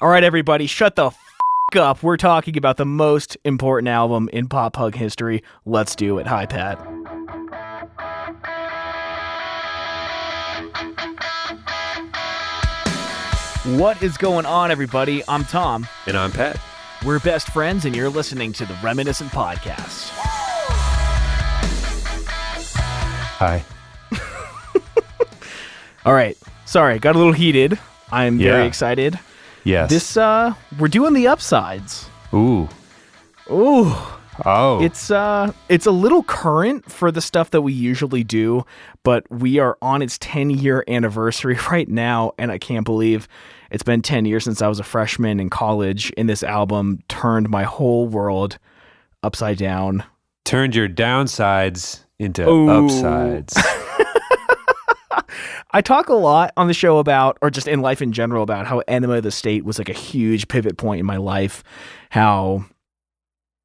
All right, everybody, shut the up. We're talking about the most important album in pop punk history. Let's do it. Hi, Pat. What is going on, everybody? I'm Tom. And I'm Pat. We're best friends, and you're listening to the Reminiscent Podcast. Hi. All right. Sorry, got a little heated. I'm very excited. Yes. This, we're doing the upsides. Ooh. Oh. It's a little current for the stuff that we usually do, but we are on its 10-year anniversary right now, and I can't believe it's been 10 years since I was a freshman in college, and this album turned my whole world upside down. Turned your downsides into upsides. I talk a lot on the show about, or just in life in general, about how Enema of the State was like a huge pivot point in my life, how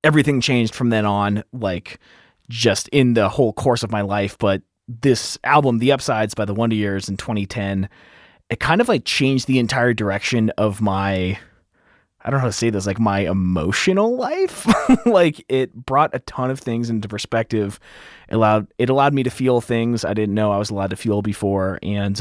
everything changed from then on, like just in the whole course of my life. But this album, The Upsides by the Wonder Years in 2010, it kind of like changed the entire direction of my, I don't know how to say this, like my emotional life. Like it brought a ton of things into perspective. It allowed me to feel things I didn't know I was allowed to feel before. And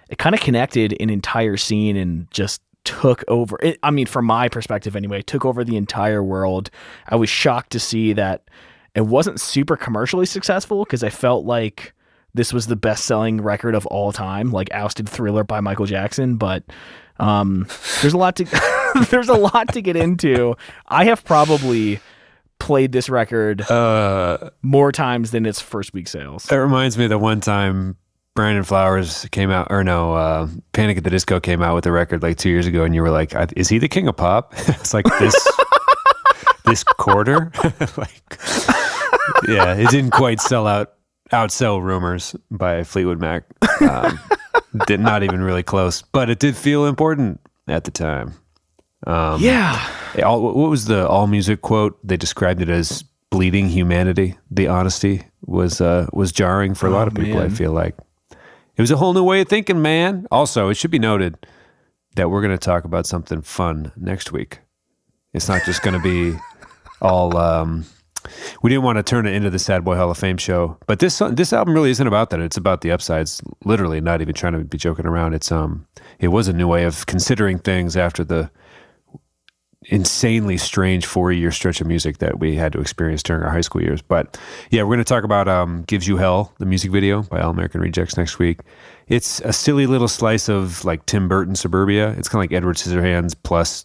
it kind of connected an entire scene and just took over. I mean, from my perspective anyway, took over the entire world. I was shocked to see that it wasn't super commercially successful because I felt like this was the best-selling record of all time, like ousted Thriller by Michael Jackson. But there's a lot to get into. I have probably played this record more times than its first week sales. That reminds me of the one time Brandon Flowers came out, Panic at the Disco came out with a record like 2 years ago, and you were like, is he the king of pop? It's like this quarter? Like, yeah, it didn't quite outsell Rumors by Fleetwood Mac. Not even really close, but it did feel important at the time. What was the All Music quote? They described it as bleeding humanity. The honesty was jarring for a lot of people, man. I feel like it was a whole new way of thinking, man. Also, it should be noted that we're going to talk about something fun next week. It's not just going to be all we didn't want to turn it into the Sad Boy Hall of Fame show, but this album really isn't about that. It's about the upsides, literally, not even trying to be joking around. It was a new way of considering things after the insanely strange 4-year stretch of music that we had to experience during our high school years. But yeah, we're going to talk about Gives You Hell, the music video by All American Rejects next week. It's a silly little slice of like Tim Burton Suburbia. It's kind of like Edward Scissorhands plus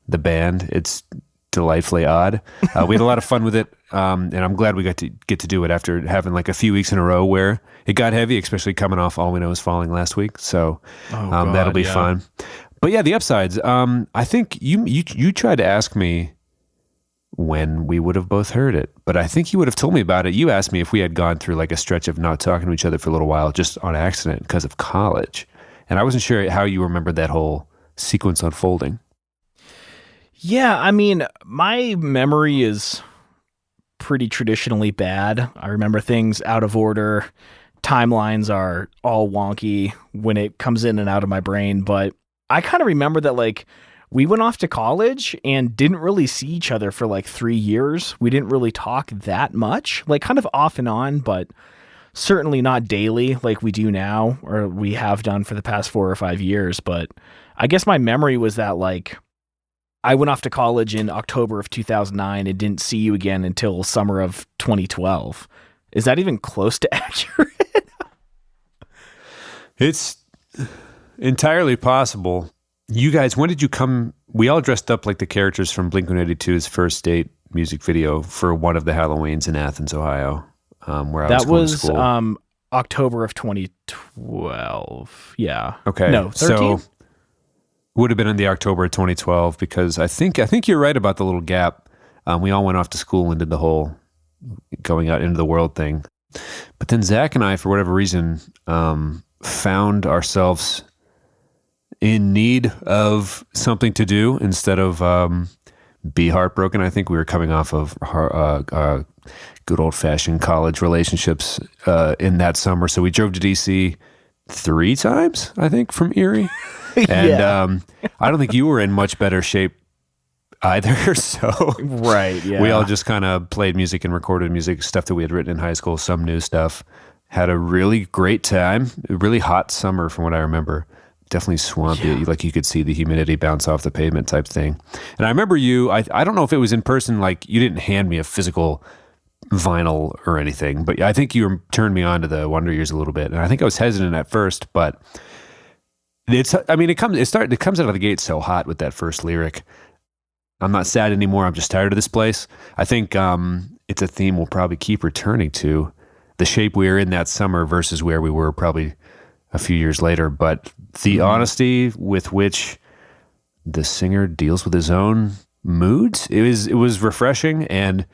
the band. It's delightfully odd. We had a lot of fun with it, and I'm glad we got to get to do it after having like a few weeks in a row where it got heavy, especially coming off All We Know Is Falling last week. So that'll be fun. But yeah, the upsides. I think you tried to ask me when we would have both heard it, but I think you would have told me about it. You asked me if we had gone through like a stretch of not talking to each other for a little while just on accident because of college, and I wasn't sure how you remembered that whole sequence unfolding. Yeah, I mean, my memory is pretty traditionally bad. I remember things out of order. Timelines are all wonky when it comes in and out of my brain, but I kind of remember that like we went off to college and didn't really see each other for like 3 years. We didn't really talk that much, like kind of off and on, but certainly not daily like we do now or we have done for the past 4 or 5 years. But I guess my memory was that like I went off to college in October of 2009 and didn't see you again until summer of 2012. Is that even close to accurate? It's entirely possible. You guys, when did you come? We all dressed up like the characters from Blink-182's First Date music video for one of the Halloweens in Athens, Ohio, where I was going to school. That was October of 2012. Yeah. Okay. No, 13? So would have been in the October of 2012 because I think you're right about the little gap. We all went off to school and did the whole going out into the world thing. But then Zach and I, for whatever reason, found ourselves in need of something to do instead of be heartbroken. I think we were coming off of good old-fashioned college relationships in that summer. So we drove to D.C. 3 times, I think, from Erie. And Yeah. I don't think you were in much better shape either. So Right. Yeah. we all just kind of played music and recorded music, stuff that we had written in high school, some new stuff. Had a really great time. A really hot summer from what I remember. Definitely swampy. Yeah. Like you could see the humidity bounce off the pavement type thing. And I remember I don't know if it was in person, like you didn't hand me a physical vinyl or anything, but I think you turned me on to the Wonder Years a little bit. And I think I was hesitant at first, but it comes out of the gate so hot with that first lyric. I'm not sad anymore. I'm just tired of this place. I think it's a theme we'll probably keep returning to, the shape we were in that summer versus where we were probably a few years later. But the honesty with which the singer deals with his own moods, it was refreshing. And,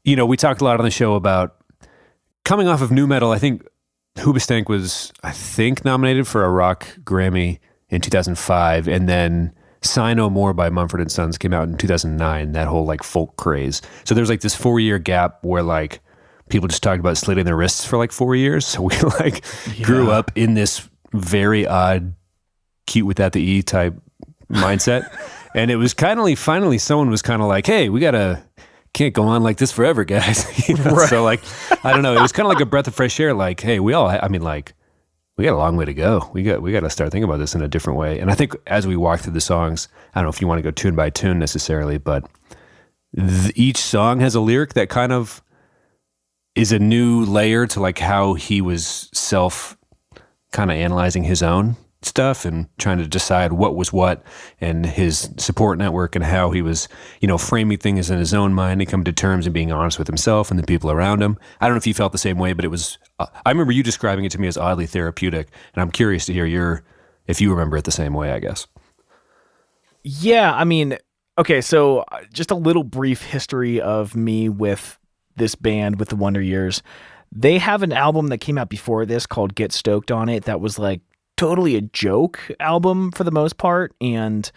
we talked a lot on the show about coming off of nu metal. I think Hoobastank was, nominated for a rock Grammy in 2005. And then Sigh No More by Mumford & Sons came out in 2009, that whole like folk craze. So there's like this 4-year gap where like people just talked about slitting their wrists for like 4 years. So we like grew up in this very odd, cute without the E type mindset. And it was kind of like, finally someone was kind of like, hey, can't go on like this forever, guys. Right. So like, I don't know. It was kind of like a breath of fresh air. Like, hey, we got a long way to go. We got to start thinking about this in a different way. And I think as we walk through the songs, I don't know if you want to go tune by tune necessarily, but each song has a lyric that kind of is a new layer to like how he was kind of analyzing his own stuff and trying to decide what was what, and his support network, and how he was, framing things in his own mind and come to terms and being honest with himself and the people around him. I don't know if you felt the same way, but it was, I remember you describing it to me as oddly therapeutic, and I'm curious to hear if you remember it the same way, I guess. Yeah. I mean, okay. So just a little brief history of me with this band, with the Wonder Years. They have an album that came out before this called Get Stoked on It. That was like totally a joke album for the most part. And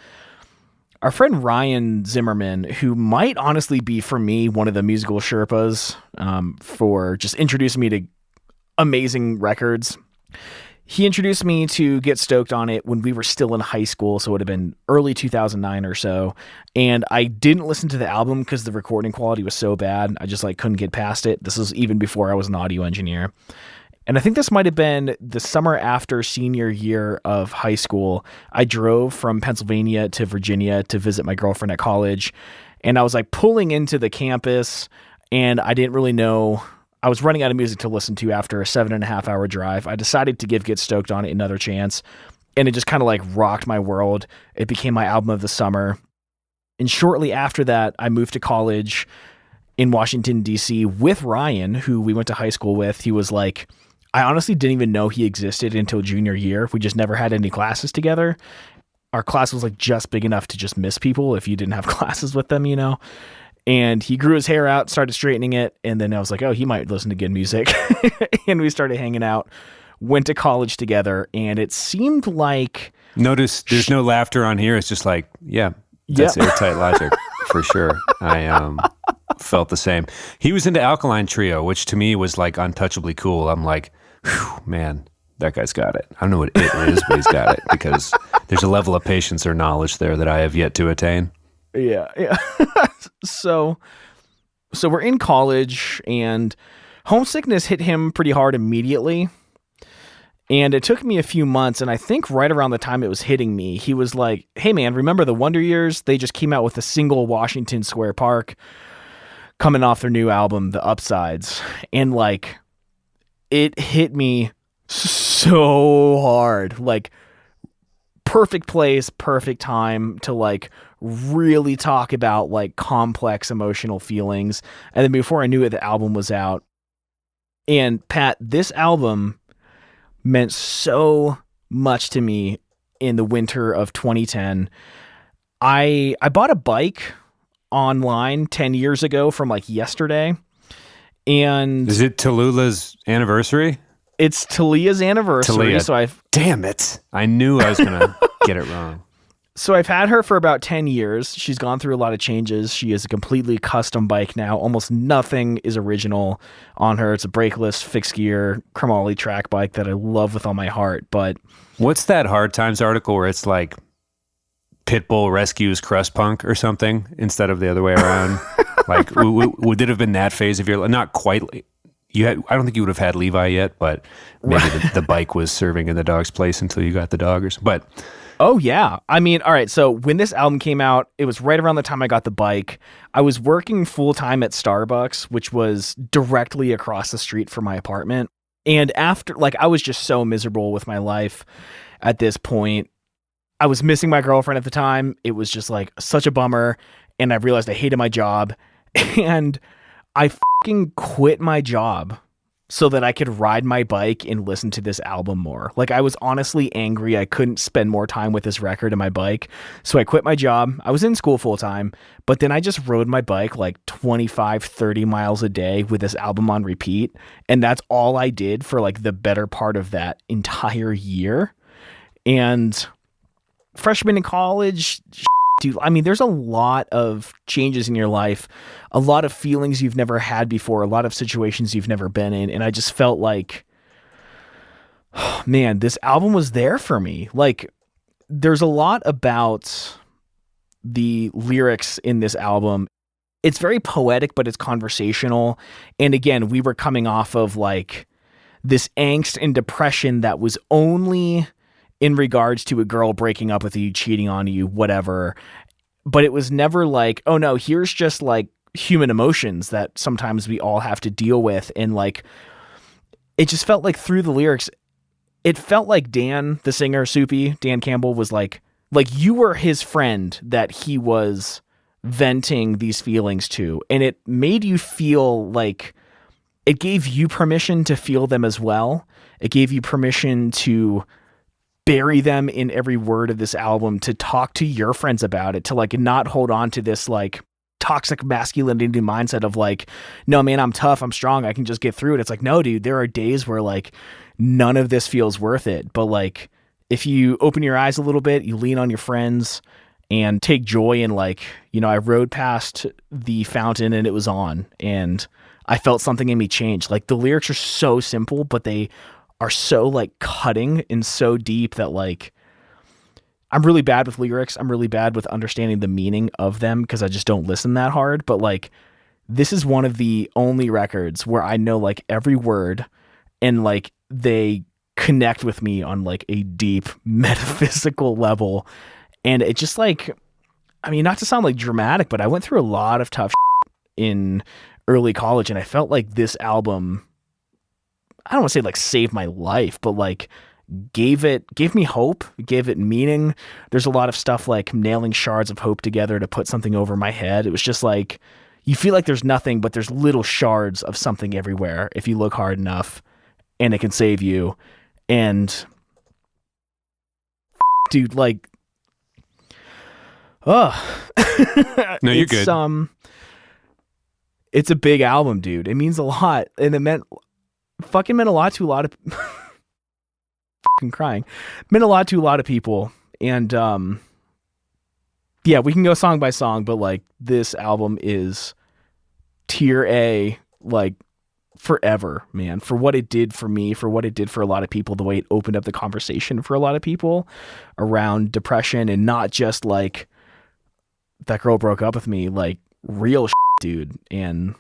our friend Ryan Zimmerman, who might honestly be for me one of the musical Sherpas, for just introducing me to amazing records. He introduced me to Get Stoked on It when we were still in high school, so it would have been early 2009 or so. And I didn't listen to the album because the recording quality was so bad. I just couldn't get past it. This was even before I was an audio engineer. And I think this might have been the summer after senior year of high school. I drove from Pennsylvania to Virginia to visit my girlfriend at college. And I was pulling into the campus, and I didn't really know. I was running out of music to listen to after a 7.5 hour drive. I decided to give Get Stoked on It another chance. And it just kind of rocked my world. It became my album of the summer. And shortly after that, I moved to college in Washington, D.C. with Ryan, who we went to high school with. He was I honestly didn't even know he existed until junior year. We just never had any classes together. Our class was just big enough to just miss people if you didn't have classes with them, And he grew his hair out, started straightening it. And then I was like, oh, he might listen to good music. And we started hanging out, went to college together. And it seemed like... Notice there's no laughter on here. It's just that's airtight logic for sure. I felt the same. He was into Alkaline Trio, which to me was untouchably cool. I'm like, whew, man, that guy's got it. I don't know what it is, but he's got it, because there's a level of patience or knowledge there that I have yet to attain. Yeah. So we're in college, and homesickness hit him pretty hard immediately. And it took me a few months, and I think right around the time it was hitting me, he was like, hey man, remember the Wonder Years? They just came out with a single, Washington Square Park, coming off their new album, The Upsides. And it hit me so hard. Perfect place, perfect time to really talk about complex emotional feelings. And then before I knew it, the album was out. And Pat, this album meant so much to me in the winter of 2010. I bought a bike online 10 years ago from yesterday. And is it Tallulah's anniversary? It's Talia's anniversary. Talia. So Damn it. I knew I was going to get it wrong. So I've had her for about 10 years. She's gone through a lot of changes. She is a completely custom bike now. Almost nothing is original on her. It's a brakeless, fixed gear, chromoly track bike that I love with all my heart. But what's that Hard Times article where it's like Pitbull rescues crust punk or something instead of the other way around? Like, would it have been that phase of your life? Not quite. I don't think you would have had Levi yet, but maybe the bike was serving in the dog's place until you got the dog. But oh, yeah. I mean, all right. So when this album came out, it was right around the time I got the bike. I was working full time at Starbucks, which was directly across the street from my apartment. And after, like, I was just so miserable with my life at this point. I was missing my girlfriend at the time. It was just like such a bummer. And I realized I hated my job. And I fucking quit my job so that I could ride my bike and listen to this album more. Like, I was honestly angry I couldn't spend more time with this record and my bike. So I quit my job. I was in school full time, but then I just rode my bike like 25, 30 miles a day with this album on repeat. And that's all I did for like the better part of that entire year. And freshman in college, dude, I mean, there's a lot of changes in your life, a lot of feelings you've never had before, a lot of situations you've never been in. And I just felt like, oh, man, this album was there for me. Like, there's a lot about the lyrics in this album. It's very poetic, but it's conversational. And again, we were coming off of like this angst and depression that was only in regards to a girl breaking up with you, cheating on you, whatever. But it was never like, oh no, here's just like human emotions that sometimes we all have to deal with. And like, it just felt like through the lyrics, it felt like Dan, the singer, Soupy, Dan Campbell, was like you were his friend that he was venting these feelings to. And it made you feel like it gave you permission to feel them as well. It gave you permission to bury them in every word of this album, to talk to your friends about it, to like not hold on to this like toxic masculinity mindset of like, no man, I'm tough, I'm strong, I can just get through it. It's like, no dude, there are days where like none of this feels worth it. But like, if you open your eyes a little bit, you lean on your friends and take joy in like, you know, I rode past the fountain and it was on and I felt something in me change. Like, the lyrics are so simple, but they are so like cutting and so deep that like, I'm really bad with lyrics. I'm really bad with understanding the meaning of them because I just don't listen that hard. But like, this is one of the only records where I know like every word and like they connect with me on like a deep metaphysical level. And it just like, I mean, not to sound like dramatic, but I went through a lot of tough in early college and I felt like this album, I don't want to say like saved my life, but like gave me hope, gave it meaning. There's a lot of stuff like nailing shards of hope together to put something over my head. It was just like, you feel like there's nothing, but there's little shards of something everywhere if you look hard enough, and it can save you. And dude, like, oh, no, you're good. It's a big album, dude. It means a lot. And it meant a lot to a lot of fucking crying. It meant a lot to a lot of people. And yeah, we can go song by song, but like, this album is tier A, like, forever, man, for what it did for me, for what it did for a lot of people, the way it opened up the conversation for a lot of people around depression, and not just like that girl broke up with me, like real shit, dude. And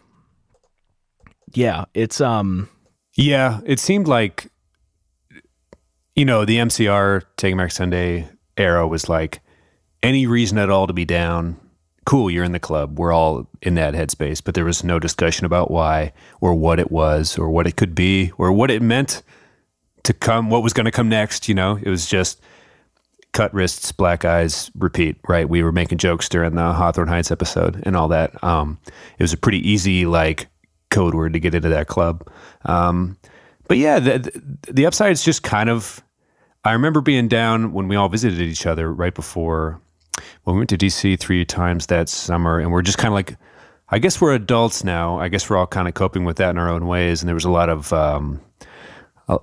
yeah, it's yeah, it seemed like, you know, the MCR Take America Sunday era was like, any reason at all to be down, cool, you're in the club, we're all in that headspace, but there was no discussion about why or what it was or what it could be or what it meant to come, what was going to come next. You know, it was just cut wrists, black eyes, repeat, right? We were making jokes during the Hawthorne Heights episode and all that. It was a pretty easy like code word to get into that club. But yeah, the upside is just kind of, I remember being down when we all visited each other right before, when we went to DC 3 times that summer, and we're just kind of like, I guess we're adults now. I guess we're all kind of coping with that in our own ways. And there was a lot of,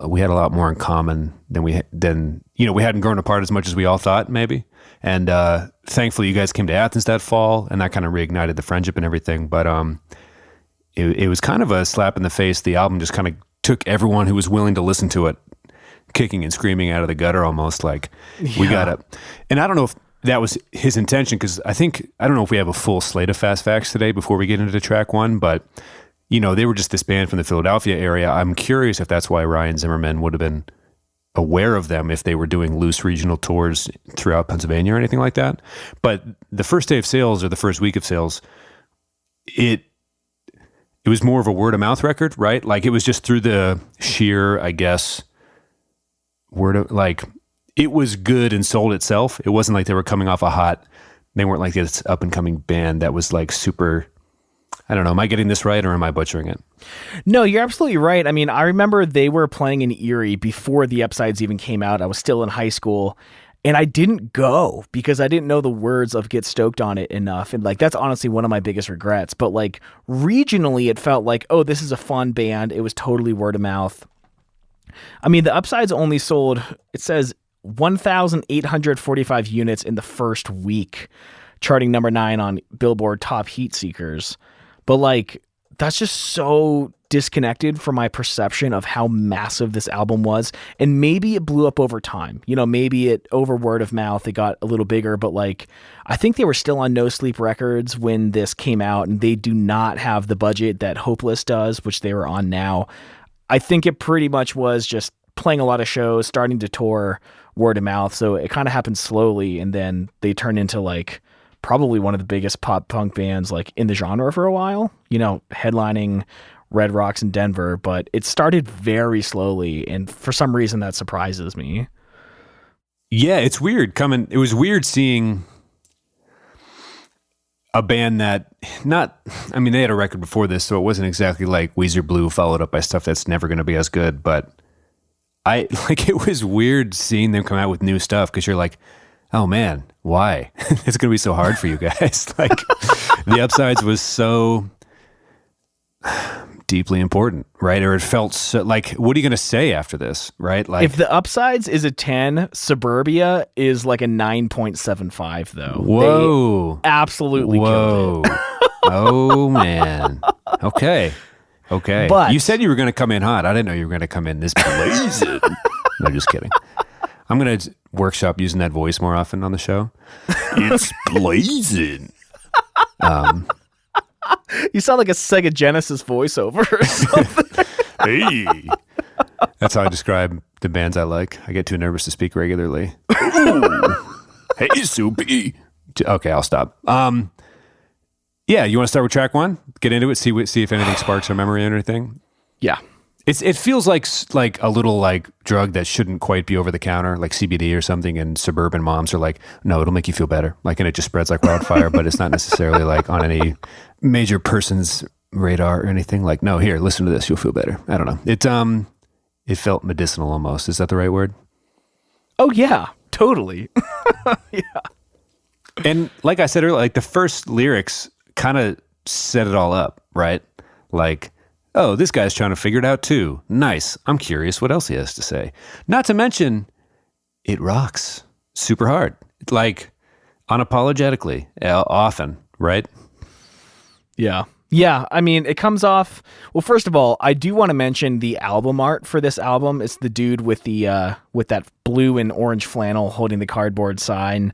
we had a lot more in common than we hadn't grown apart as much as we all thought maybe. And thankfully, you guys came to Athens that fall, and that kind of reignited the friendship and everything. But it was kind of a slap in the face. The album just kind of took everyone who was willing to listen to it kicking and screaming out of the gutter almost. Like, we got to... And I don't know if that was his intention, because I don't know if we have a full slate of Fast Facts today before we get into track one, but, you know, they were just this band from the Philadelphia area. I'm curious if that's why Ryan Zimmerman would have been aware of them if they were doing loose regional tours throughout Pennsylvania or anything like that. But the first day of sales, or the first week of sales, it was more of a word of mouth record, right? Like, it was just through the sheer, I guess, word of, like, it was good and sold itself. It wasn't like they were coming off they weren't like this up and coming band that was like super, I don't know. Am I getting this right, or am I butchering it? No, you're absolutely right. I mean, I remember they were playing in Erie before the Upsides even came out. I was still in high school, and I didn't go because I didn't know the words of Get Stoked on It enough. And like, that's honestly one of my biggest regrets. But like, regionally, it felt like, oh, this is a fun band. It was totally word of mouth. I mean, the Upsides only sold, it says, 1,845 units in the first week, charting number 9 on Billboard Top Heat Seekers. But like, that's just so disconnected from my perception of how massive this album was. And maybe it blew up over time. You know, maybe it over word of mouth, it got a little bigger, but like, I think they were still on No Sleep Records when this came out, and they do not have the budget that Hopeless does, which they were on now. I think it pretty much was just playing a lot of shows, starting to tour, word of mouth. So it kind of happened slowly, and then they turned into like probably one of the biggest pop punk bands like in the genre for a while, you know, headlining Red Rocks in Denver. But it started very slowly, and for some reason that surprises me. Yeah, it's weird it was weird seeing a band that they had a record before this, so it wasn't exactly like Weezer Blue followed up by stuff that's never going to be as good, but it was weird seeing them come out with new stuff, because you're like, oh man, why? It's going to be so hard for you guys. Like, the Upsides was so deeply important, right? Or it felt so, like, what are you going to say after this, right? Like, if the Upsides is a 10, Suburbia is like a 9.75 though. Whoa. They absolutely killed it. Oh man. Okay. But you said you were going to come in hot. I didn't know you were going to come in this blazing. No, just kidding. I'm going to workshop using that voice more often on the show. It's blazing. You sound like a Sega Genesis voiceover or something. Hey. That's how I describe the bands I like. I get too nervous to speak regularly. Ooh. Hey, Soupy. Okay, I'll stop. Yeah, you want to start with track one? Get into it, see if anything sparks our memory or anything? Yeah. It feels like a little like drug that shouldn't quite be over the counter, like CBD or something, and suburban moms are like, no, it'll make you feel better. Like, and it just spreads like wildfire, but it's not necessarily like on any major person's radar or anything. Like, no, here, listen to this, you'll feel better. I don't know. It felt medicinal almost. Is that the right word? Oh yeah, totally. Yeah. And like I said earlier, like the first lyrics kind of set it all up, right? Like, oh, this guy's trying to figure it out too. Nice. I'm curious what else he has to say. Not to mention, it rocks super hard. Like, unapologetically, often, right? Yeah. Yeah, I mean, it comes off... Well, first of all, I do want to mention the album art for this album. It's the dude with the with that blue and orange flannel holding the cardboard sign.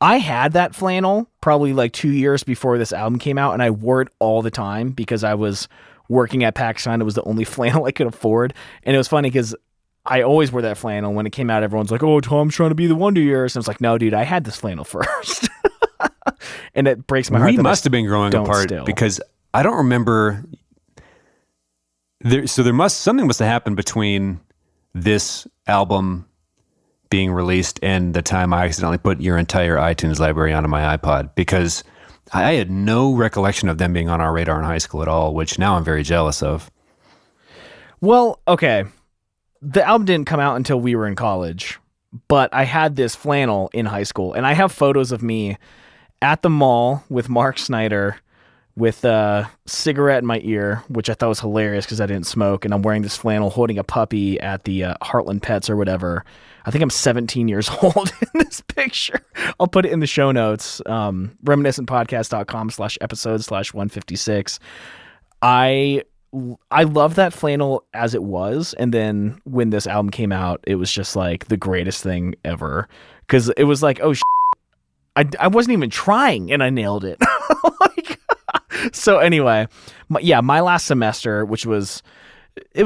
I had that flannel probably like 2 years before this album came out, and I wore it all the time because I was working at Pakistan. It was the only flannel I could afford. And it was funny because I always wore that flannel. When it came out, everyone's like, oh, Tom's trying to be the Wonder Years. And I was like, no, dude, I had this flannel first. And it breaks my heart. We must have been growing apart because I don't remember. Something must have happened between this album being released and the time I accidentally put your entire iTunes library onto my iPod, because I had no recollection of them being on our radar in high school at all, which now I'm very jealous of. Well, okay. The album didn't come out until we were in college, but I had this flannel in high school, and I have photos of me at the mall with Mark Snyder with a cigarette in my ear, which I thought was hilarious because I didn't smoke, and I'm wearing this flannel holding a puppy at the Heartland Pets or whatever. I think I'm 17 years old in this picture. I'll put it in the show notes. Reminiscentpodcast.com/episode/156. I love that flannel as it was, and then when this album came out, it was just like the greatest thing ever, because it was like, oh shit, I wasn't even trying and I nailed it. Like, so anyway, my last semester, it was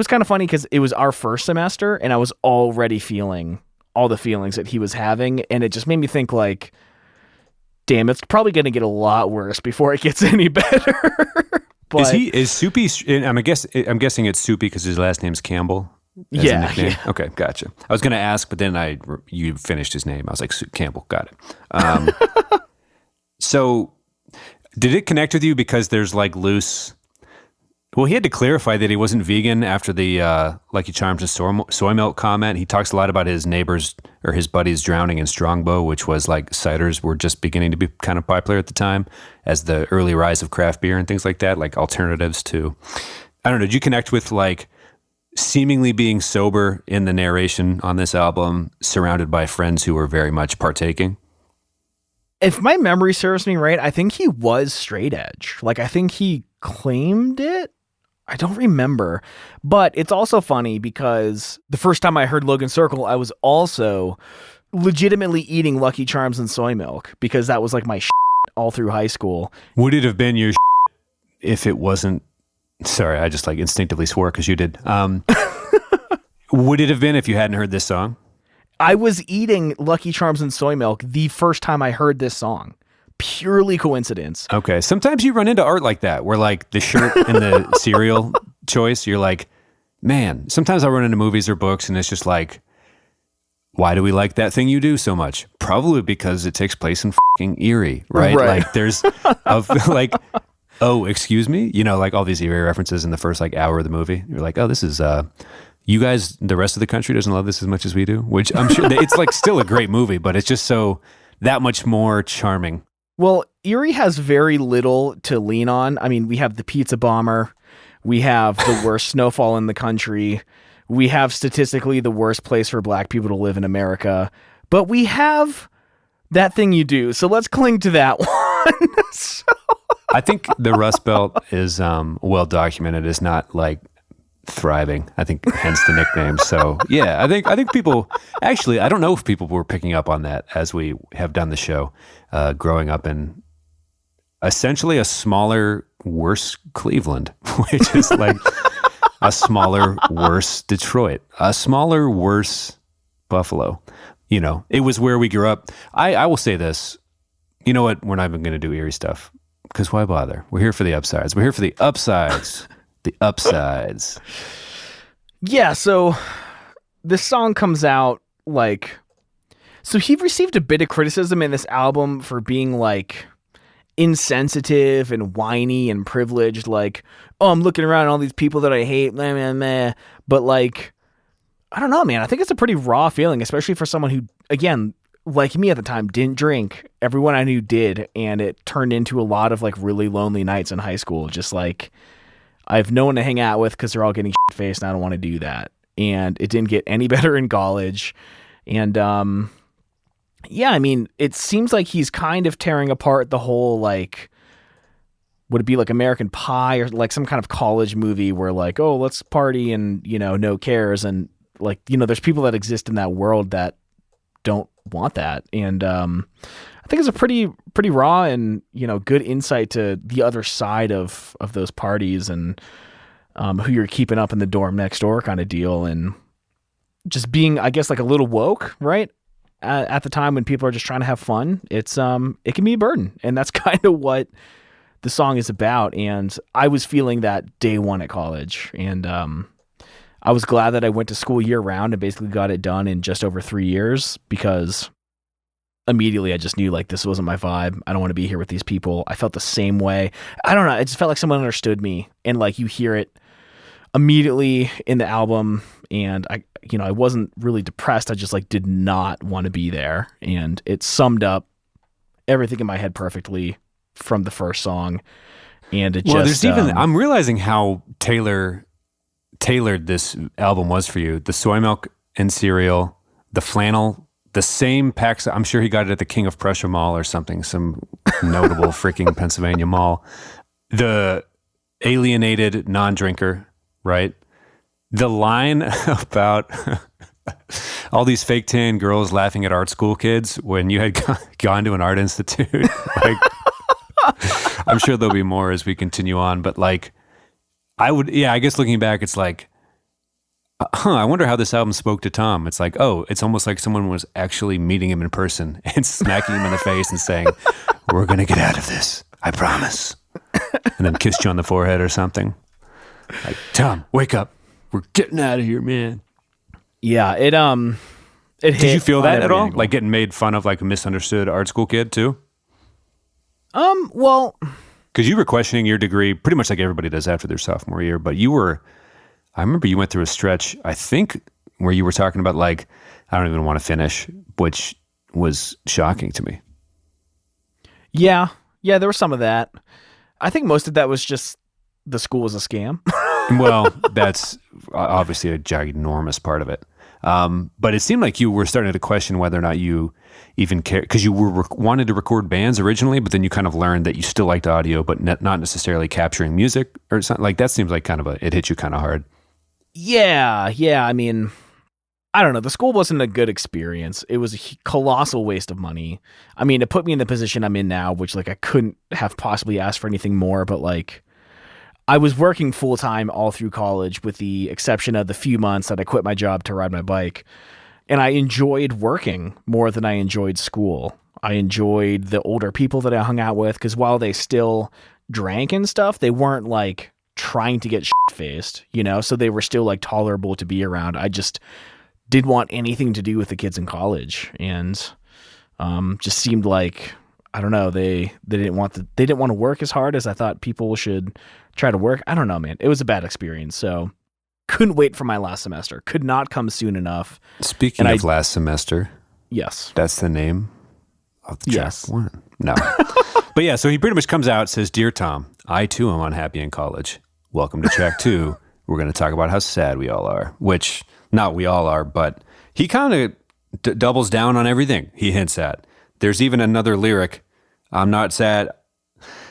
kind of funny because it was our first semester and I was already feeling all the feelings that he was having, and it just made me think like, damn, it's probably going to get a lot worse before it gets any better. But, is Soupy? I'm guessing it's Soupy because his last name's Campbell. Yeah. Okay, gotcha. I was going to ask, but then you finished his name. I was like, Campbell, got it. So, did it connect with you because there's like loose? Well, he had to clarify that he wasn't vegan after the Lucky Charms and soy milk comment. He talks a lot about his neighbors or his buddies drowning in Strongbow, which was like ciders were just beginning to be kind of popular at the time as the early rise of craft beer and things like that, like alternatives to, I don't know, did you connect with like seemingly being sober in the narration on this album, surrounded by friends who were very much partaking? If my memory serves me right, I think he was straight edge. Like, I think he claimed it. I don't remember. But it's also funny because the first time I heard Logan Circle, I was also legitimately eating Lucky Charms and soy milk because that was like my all through high school. Would it have been your if it wasn't? Sorry, I just like instinctively swore because you did. Would it have been if you hadn't heard this song? I was eating Lucky Charms and soy milk the first time I heard this song. Purely coincidence. Okay. Sometimes you run into art like that, where like the shirt and the cereal choice, you're like, man, sometimes I run into movies or books and it's just like, why do we like that thing you do so much? Probably because it takes place in fucking Erie, right? Like there's like, oh, excuse me? You know, like all these Erie references in the first like hour of the movie. You're like, oh, this is, you guys, the rest of the country doesn't love this as much as we do, which I'm sure it's like still a great movie, but it's just so that much more charming. Well, Erie has very little to lean on. I mean, we have the pizza bomber. We have the worst snowfall in the country. We have statistically the worst place for black people to live in America. But we have that thing you do. So let's cling to that one. I think the Rust Belt is well documented as not like thriving. I think hence the nickname. So yeah, I think people actually, I don't know if people were picking up on that as we have done the show, growing up in essentially a smaller, worse Cleveland, which is like a smaller, worse Detroit, a smaller, worse Buffalo. You know, it was where we grew up. I will say this, you know what? We're not even going to do Erie stuff because why bother? We're here for the upsides. We're here for the upsides. The upsides. Yeah, so this song comes out like, so he received a bit of criticism in this album for being like insensitive and whiny and privileged, like, oh, I'm looking around at all these people that I hate, meh, meh, meh. But like, I don't know, man. I think it's a pretty raw feeling, especially for someone who, again, like me at the time, didn't drink. Everyone I knew did, and it turned into a lot of like really lonely nights in high school, just like, I have no one to hang out with because they're all getting shit-faced and I don't want to do that. And it didn't get any better in college. And yeah, I mean, it seems like he's kind of tearing apart the whole, like, would it be like American Pie or like some kind of college movie where like, oh, let's party and, you know, no cares. And like, you know, there's people that exist in that world that don't want that. And I think it's a pretty raw and, you know, good insight to the other side of those parties and who you're keeping up in the dorm next door kind of deal, and just being, I guess, like a little woke, right? At the time when people are just trying to have fun, it's it can be a burden, and that's kind of what the song is about. And I was feeling that day one at college, and I was glad that I went to school year round and basically got it done in just over 3 years, because immediately I just knew like this wasn't my vibe. I don't want to be here with these people. I felt the same way. I don't know. It just felt like someone understood me, and like you hear it immediately in the album. And I wasn't really depressed. I just like did not want to be there. And it summed up everything in my head perfectly from the first song. And it Well, just, there's even, I'm realizing how tailored this album was for you. The soy milk and cereal, the flannel, the same packs. I'm sure he got it at the King of Prussia Mall or something, some notable freaking Pennsylvania mall. The alienated non-drinker, right? The line about all these fake tan girls laughing at art school kids when you had gone to an art institute. Like, I'm sure there'll be more as we continue on, but like, I guess looking back, it's like, I wonder how this album spoke to Tom. It's like, oh, it's almost like someone was actually meeting him in person and smacking him in the face and saying, we're going to get out of this. I promise. And then kissed you on the forehead or something. Like, Tom, wake up. We're getting out of here, man. Yeah, it Did you feel that at all? Angle. Like getting made fun of like a misunderstood art school kid too? Well, because you were questioning your degree pretty much like everybody does after their sophomore year, but I remember you went through a stretch, I think, where you were talking about like, I don't even want to finish, which was shocking to me. Yeah, there was some of that. I think most of that was just the school was a scam. Well, that's obviously a ginormous part of it. But it seemed like you were starting to question whether or not you even care, because you were wanted to record bands originally, but then you kind of learned that you still liked audio, but not necessarily capturing music or something. Like that seems like kind of it hit you kind of hard. Yeah. I mean, I don't know. The school wasn't a good experience. It was a colossal waste of money. I mean, it put me in the position I'm in now, which like I couldn't have possibly asked for anything more, but like I was working full time all through college with the exception of the few months that I quit my job to ride my bike. And I enjoyed working more than I enjoyed school. I enjoyed the older people that I hung out with because while they still drank and stuff, they weren't like trying to get shit-faced, you know? So they were still like tolerable to be around. I just didn't want anything to do with the kids in college. And just seemed like, I don't know, they didn't want to work as hard as I thought people should try to work. I don't know, man. It was a bad experience. So couldn't wait for my last semester. Could not come soon enough. Speaking of last semester. Yes. That's the name of the track one. No. But yeah, so he pretty much comes out, says, Dear Tom, I too am unhappy in college. Welcome to track 2. We're going to talk about how sad we all are, which not we all are, but he kind of doubles down on everything he hints at. There's even another lyric. I'm not sad.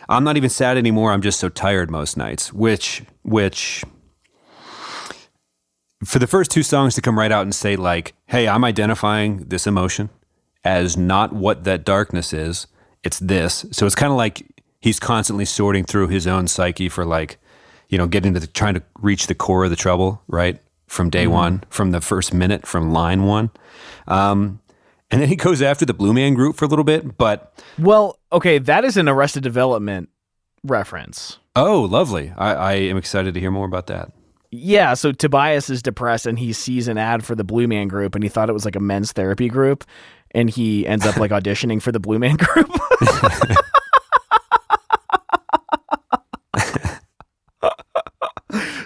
I'm not even sad anymore. I'm just so tired most nights, which for the first 2 songs to come right out and say like, hey, I'm identifying this emotion as not what that darkness is. It's this. So it's kind of like he's constantly sorting through his own psyche for like, you know, getting to trying to reach the core of the trouble, right? From day one, from the first minute, from line 1. And then he goes after the Blue Man Group for a little bit, but... Well, okay, that is an Arrested Development reference. Oh, lovely. I am excited to hear more about that. Yeah, so Tobias is depressed and he sees an ad for the Blue Man Group and he thought it was like a men's therapy group and he ends up like auditioning for the Blue Man Group.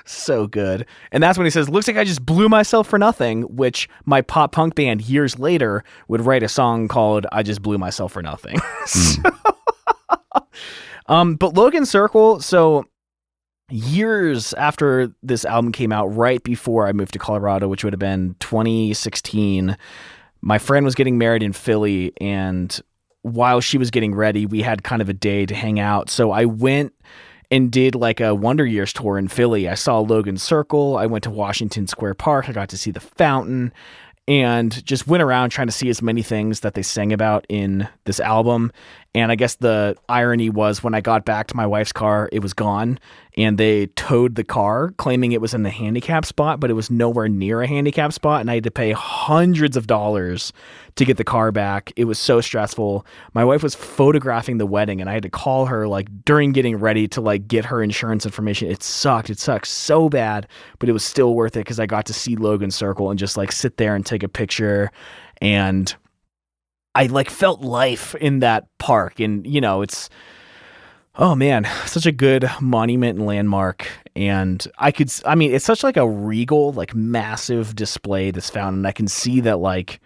So good. And that's when he says, looks like I just blew myself for nothing, which my pop punk band years later would write a song called I Just Blew Myself for Nothing. But Logan Circle, so years after this album came out, right before I moved to Colorado, which would have been 2016, my friend was getting married in Philly, and while she was getting ready, we had kind of a day to hang out. So I went and did like a Wonder Years tour in Philly. I saw Logan Circle. I went to Washington Square Park. I got to see the fountain and just went around trying to see as many things that they sang about in this album. And I guess the irony was when I got back to my wife's car, it was gone and they towed the car claiming it was in the handicap spot, but it was nowhere near a handicap spot. And I had to pay hundreds of dollars to get the car back. It was so stressful. My wife was photographing the wedding and I had to call her like during getting ready to like get her insurance information. It sucked. It sucked so bad, but it was still worth it because I got to see Logan Circle and just like sit there and take a picture. And I like felt life in that park. And you know, it's, oh man, such a good monument and landmark. And it's such like a regal, like massive display, this fountain. I can see that like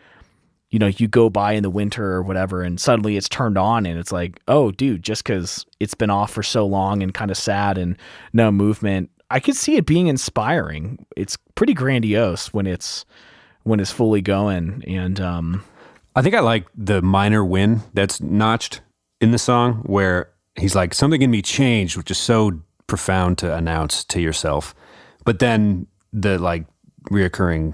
you go by in the winter or whatever, and suddenly it's turned on, and it's like, oh, dude, just because it's been off for so long and kind of sad and no movement, I could see it being inspiring. It's pretty grandiose when it's fully going. And I think I like the minor win that's notched in the song where he's like, something in me changed, which is so profound to announce to yourself. But then the like reoccurring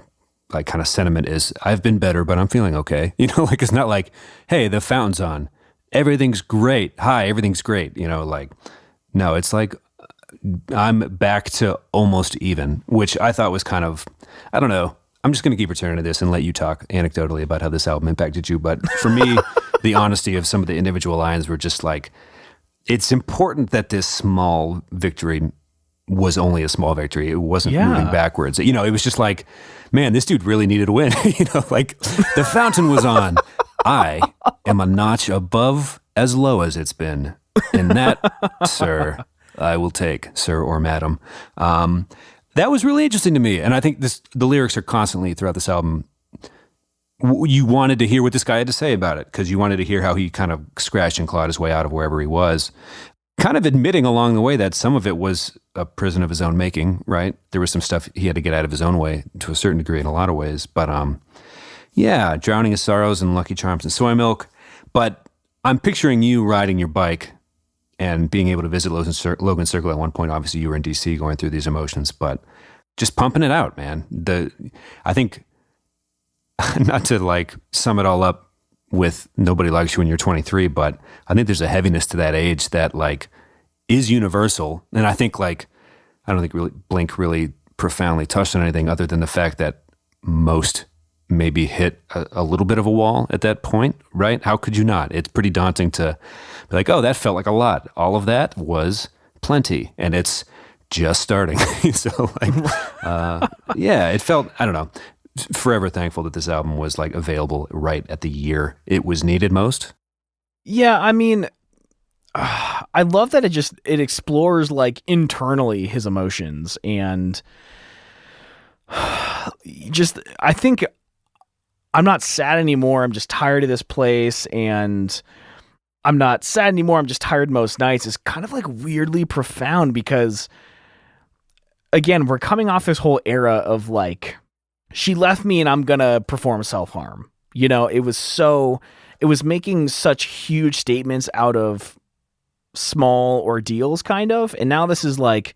like kind of sentiment is, I've been better, but I'm feeling okay. Like it's not like, hey, the fountain's on, everything's great. Hi, everything's great. Like, no, it's like I'm back to almost even, which I thought was kind of, I don't know. I'm just going to keep returning to this and let you talk anecdotally about how this album impacted you. But for me, the honesty of some of the individual lines were just like, it's important that this small victory was only a small victory. It wasn't moving backwards. It was just like, man, this dude really needed a win. Like the fountain was on. I am a notch above as low as it's been. And that, sir, I will take, sir or madam. That was really interesting to me. And I think the lyrics are constantly throughout this album. You wanted to hear what this guy had to say about it because you wanted to hear how he kind of scratched and clawed his way out of wherever he was. Kind of admitting along the way that some of it was a prison of his own making, right? There was some stuff he had to get out of his own way to a certain degree in a lot of ways. But drowning his sorrows in Lucky Charms and soy milk. But I'm picturing you riding your bike and being able to visit Logan Circle at one point. Obviously, you were in D.C. going through these emotions, but just pumping it out, man. I think, not to like sum it all up with Nobody Likes You When You're 23, but I think there's a heaviness to that age that like is universal. And I think like, I don't think really Blink really profoundly touched on anything other than the fact that most maybe hit a little bit of a wall at that point, right? How could you not? It's pretty daunting to be like, oh, that felt like a lot. All of that was plenty, and it's just starting. So like, it felt, I don't know, forever thankful that this album was like available right at the year it was needed most. Yeah, I mean, I love that it explores like internally his emotions, and just, I think I'm not sad anymore. I'm just tired of this place, and I'm not sad anymore. I'm just tired most nights is kind of like weirdly profound because, again, we're coming off this whole era of like, she left me and I'm going to perform self-harm. It was making such huge statements out of small ordeals kind of. And now this is like,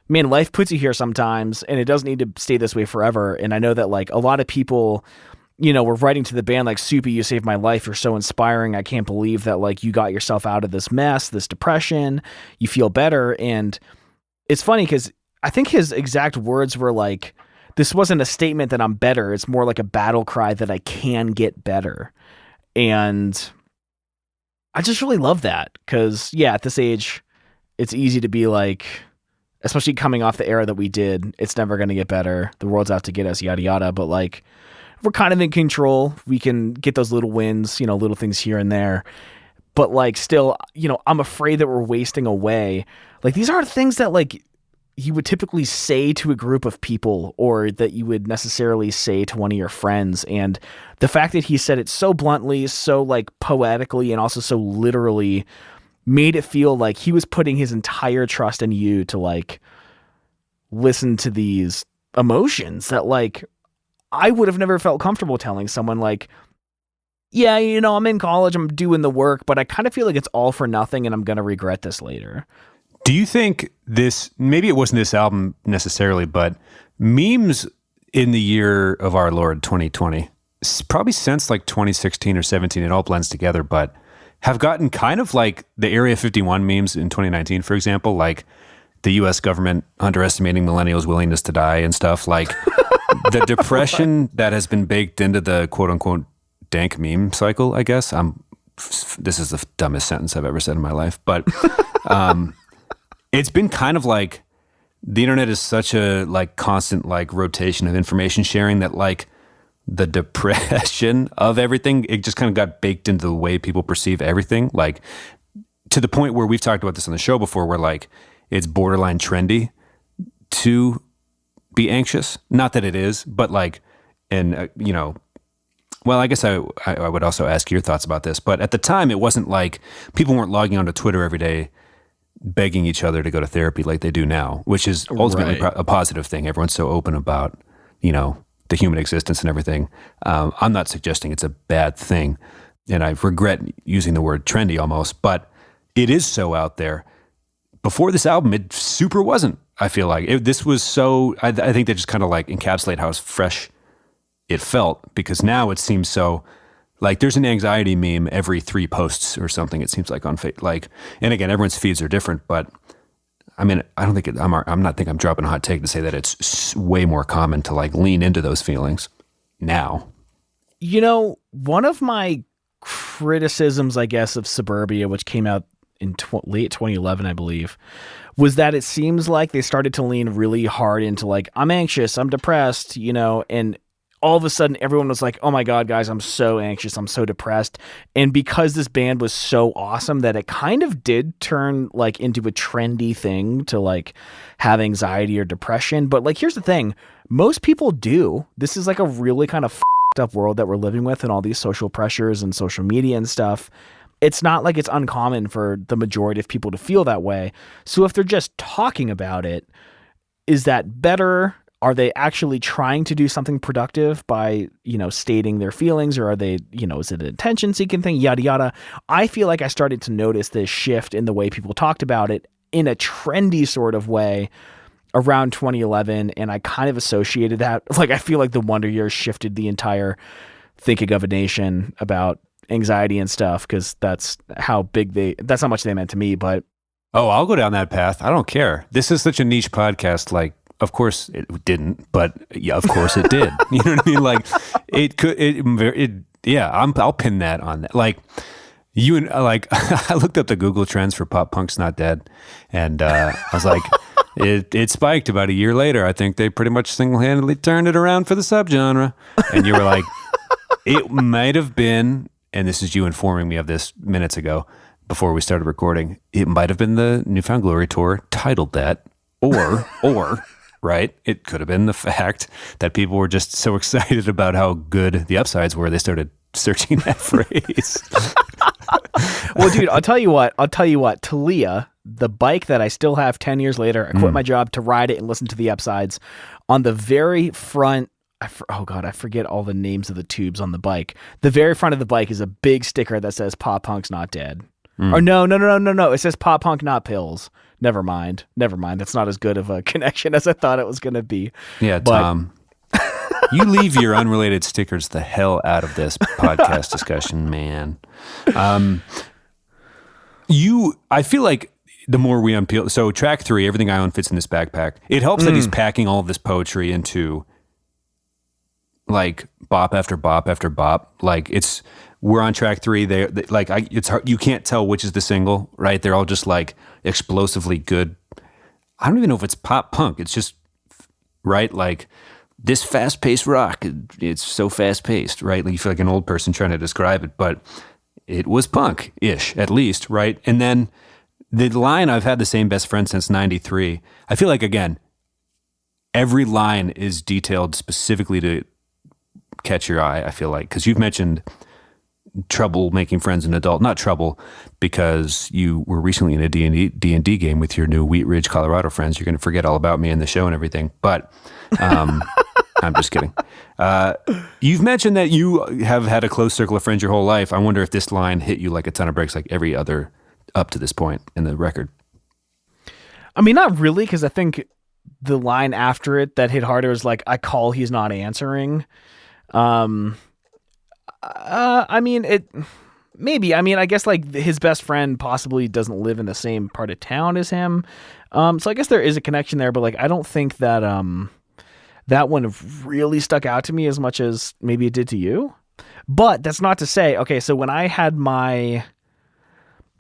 man, life puts you here sometimes and it doesn't need to stay this way forever. And I know that like a lot of people, were writing to the band like, Soupy, you saved my life. You're so inspiring. I can't believe that like you got yourself out of this mess, this depression, you feel better. And it's funny because I think his exact words were like, this wasn't a statement that I'm better. It's more like a battle cry that I can get better. And I just really love that because, at this age, it's easy to be like, especially coming off the era that we did, it's never going to get better. The world's out to get us, yada, yada. But like, we're kind of in control. We can get those little wins, little things here and there. But like, still, I'm afraid that we're wasting away. Like, these aren't things that like you would typically say to a group of people or that you would necessarily say to one of your friends. And the fact that he said it so bluntly, so like poetically, and also so literally made it feel like he was putting his entire trust in you to like listen to these emotions that like I would have never felt comfortable telling someone like, yeah, I'm in college, I'm doing the work, but I kind of feel like it's all for nothing and I'm going to regret this later. Do you think maybe it wasn't this album necessarily, but memes in the year of our Lord 2020, probably since like 2016 or 17, it all blends together, but have gotten kind of like the Area 51 memes in 2019, for example, like the US government underestimating millennials' willingness to die and stuff, like the depression that has been baked into the quote unquote dank meme cycle, I guess. This is the dumbest sentence I've ever said in my life, but it's been kind of like the internet is such a like constant like rotation of information sharing that like the depression of everything, it just kind of got baked into the way people perceive everything. Like to the point where we've talked about this on the show before, where like it's borderline trendy to be anxious. Not that it is, but like, and Well, I guess I would also ask your thoughts about this, but at the time, it wasn't like people weren't logging onto Twitter every day begging each other to go to therapy like they do now, which is ultimately a positive thing. Everyone's so open about, the human existence and everything. I'm not suggesting it's a bad thing, and I regret using the word trendy almost, but it is so out there. Before this album, it super wasn't. I feel like this was so. I think they just kind of like encapsulate how fresh it felt, because now it seems so like there's an anxiety meme every 3 posts or something. It seems like on and again, everyone's feeds are different, but I mean, I don't think I'm dropping a hot take to say that it's way more common to like lean into those feelings now. One of my criticisms, I guess, of Suburbia, which came out in late 2011, I believe, was that it seems like they started to lean really hard into like, I'm anxious, I'm depressed, and all of a sudden everyone was like, oh my God, guys, I'm so anxious, I'm so depressed. And because this band was so awesome that it kind of did turn like into a trendy thing to like have anxiety or depression. But like, here's the thing, most people do. This is like a really kind of f***ed up world that we're living with, and all these social pressures and social media and stuff. It's not like it's uncommon for the majority of people to feel that way. So if they're just talking about it, is that better? Are they actually trying to do something productive by, stating their feelings, or are they, is it an attention-seeking thing, yada, yada? I feel like I started to notice this shift in the way people talked about it in a trendy sort of way around 2011, and I kind of associated that. Like, I feel like the Wonder Years shifted the entire thinking of a nation about anxiety and stuff, because that's how much they meant to me. But I'll go down that path. I don't care. This is such a niche podcast, like, of course it didn't, but yeah, of course it did. You know what I mean? Like I'll pin that on that. Like I looked up the Google trends for pop punk's not dead. And I was like, it spiked about a year later. I think they pretty much single-handedly turned it around for the subgenre. And you were like, it might've been, and this is you informing me of this minutes ago before we started recording, it might've been the Newfound Glory tour titled that, or right? It could have been the fact that people were just so excited about how good the Upsides were, they started searching that phrase. Well, dude, I'll tell you what, Talia, the bike that I still have 10 years later, I quit my job to ride it and listen to the Upsides. On the very front, I forget all the names of the tubes on the bike. The very front of the bike is a big sticker that says Pop Punk's not dead. Or no. It says Pop Punk, not pills. Never mind. That's not as good of a connection as I thought it was going to be. Yeah, but Tom, you leave your unrelated stickers the hell out of this podcast discussion, man. I feel like the more we unpeel, so track 3, Everything I Own Fits in This Backpack. It helps that he's packing all of this poetry into like bop after bop after bop. Like we're on track 3. It's hard, you can't tell which is the single, right? They're all just like explosively good. I don't even know if it's pop punk. It's just, right? Like this fast paced rock. It's so fast paced, right? Like you feel like an old person trying to describe it, but it was punk ish at least, right? And then the line, I've had the same best friend since 93. I feel like, again, every line is detailed specifically to catch your eye. I feel like, because you've mentioned trouble making friends an adult. Not trouble because you were recently in a D&D game with your new Wheat Ridge, Colorado friends. You're going to forget all about me in the show and everything. But I'm just kidding. You've mentioned that you have had a close circle of friends your whole life. I wonder if this line hit you like a ton of bricks, like every other up to this point in the record. I mean, not really, because I think the line after it that hit harder was like, I call, he's not answering. I mean, I guess like his best friend possibly doesn't live in the same part of town as him. So I guess there is a connection there, but like, I don't think that, that one really stuck out to me as much as maybe it did to you. But that's not to say, okay, so when I had my,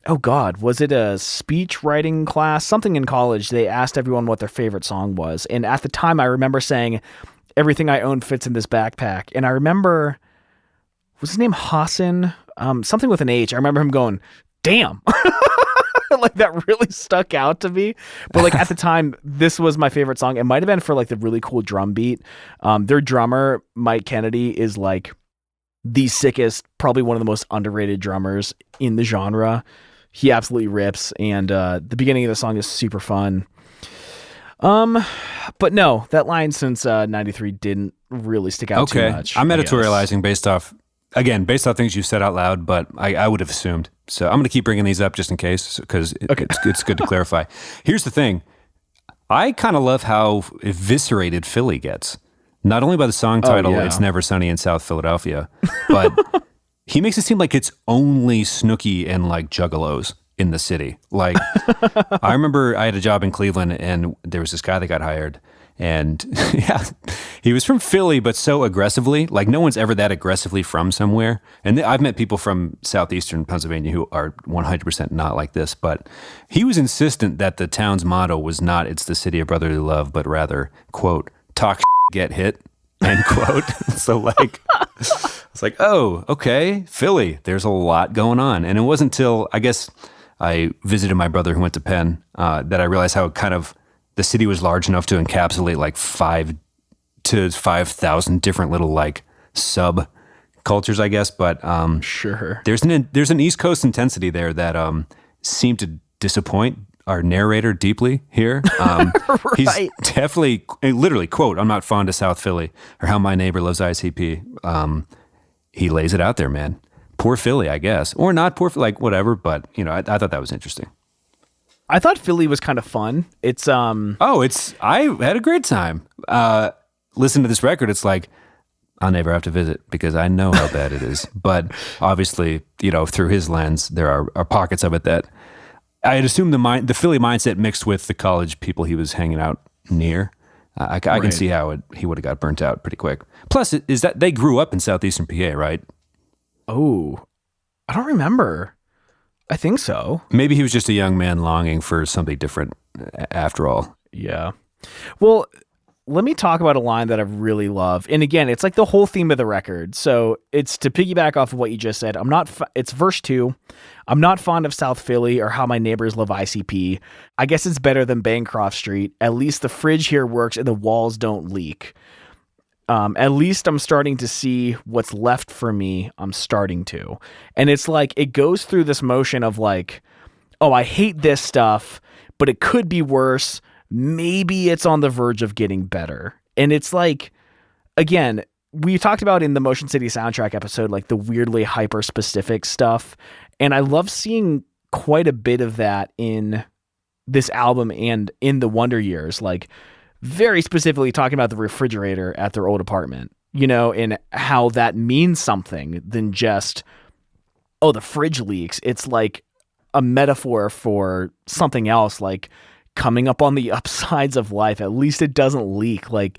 was it a speech writing class? Something in college, they asked everyone what their favorite song was. And at the time I remember saying, Everything I Own Fits in This Backpack. And I remember, was his name Hassan? Something with an H. I remember him going, damn. Like that really stuck out to me. But like at the time, this was my favorite song. It might've been for like the really cool drum beat. Their drummer, Mike Kennedy, is like the sickest, probably one of the most underrated drummers in the genre. He absolutely rips, and the beginning of the song is super fun. But no, that line since 93 didn't really stick out too much. I'm editorializing based off things you said out loud, but I would have assumed. So I'm going to keep bringing these up just in case, because it's good to clarify. Here's the thing. I kind of love how eviscerated Philly gets. Not only by the song title, It's Never Sunny in South Philadelphia, but he makes it seem like it's only Snooki and like juggalos in the city. Like, I remember I had a job in Cleveland and there was this guy that got hired, and he was from Philly, but so aggressively, like no one's ever that aggressively from somewhere. And I've met people from southeastern Pennsylvania who are 100% not like this, but he was insistent that the town's motto was not, it's the city of brotherly love, but rather, quote, talk get hit, end quote. So like, it's like, oh, okay, Philly, there's a lot going on. And it wasn't until, I guess, I visited my brother who went to Penn that I realized how kind of the city was large enough to encapsulate like 5 to 5,000 different little like sub cultures, I guess. But sure, there's an East Coast intensity there that seemed to disappoint our narrator deeply here. Right. He's definitely, literally, quote, I'm not fond of South Philly, or how my neighbor loves ICP. He lays it out there, man. Poor Philly, I guess. Or not poor, like whatever, but you know, I thought that was interesting. I thought Philly was kind of fun. It's I had a great time. Listen to this record, it's like, I'll never have to visit because I know how bad it is. But obviously, you know, through his lens, there are pockets of it that I had assumed the Philly mindset mixed with the college people he was hanging out near. I can see how he would have got burnt out pretty quick. Plus, is that they grew up in southeastern PA, right? Oh, I don't remember. I think so. Maybe he was just a young man longing for something different after all. Yeah. Well, let me talk about a line that I really love. And again, it's like the whole theme of the record. So it's to piggyback off of what you just said. It's verse 2. I'm not fond of South Philly or how my neighbors love ICP. I guess it's better than Bancroft Street. At least the fridge here works and the walls don't leak. At least I'm starting to see what's left for me. I'm starting to. And it's like, it goes through this motion of like, oh, I hate this stuff, but it could be worse. Maybe it's on the verge of getting better. And it's like, again, we talked about in the Motion City soundtrack episode, like the weirdly hyper specific stuff. And I love seeing quite a bit of that in this album and in the Wonder Years, like very specifically talking about the refrigerator at their old apartment, you know, and how that means something than just, oh, the fridge leaks. It's like a metaphor for something else, like coming up on the upsides of life. At least it doesn't leak. Like,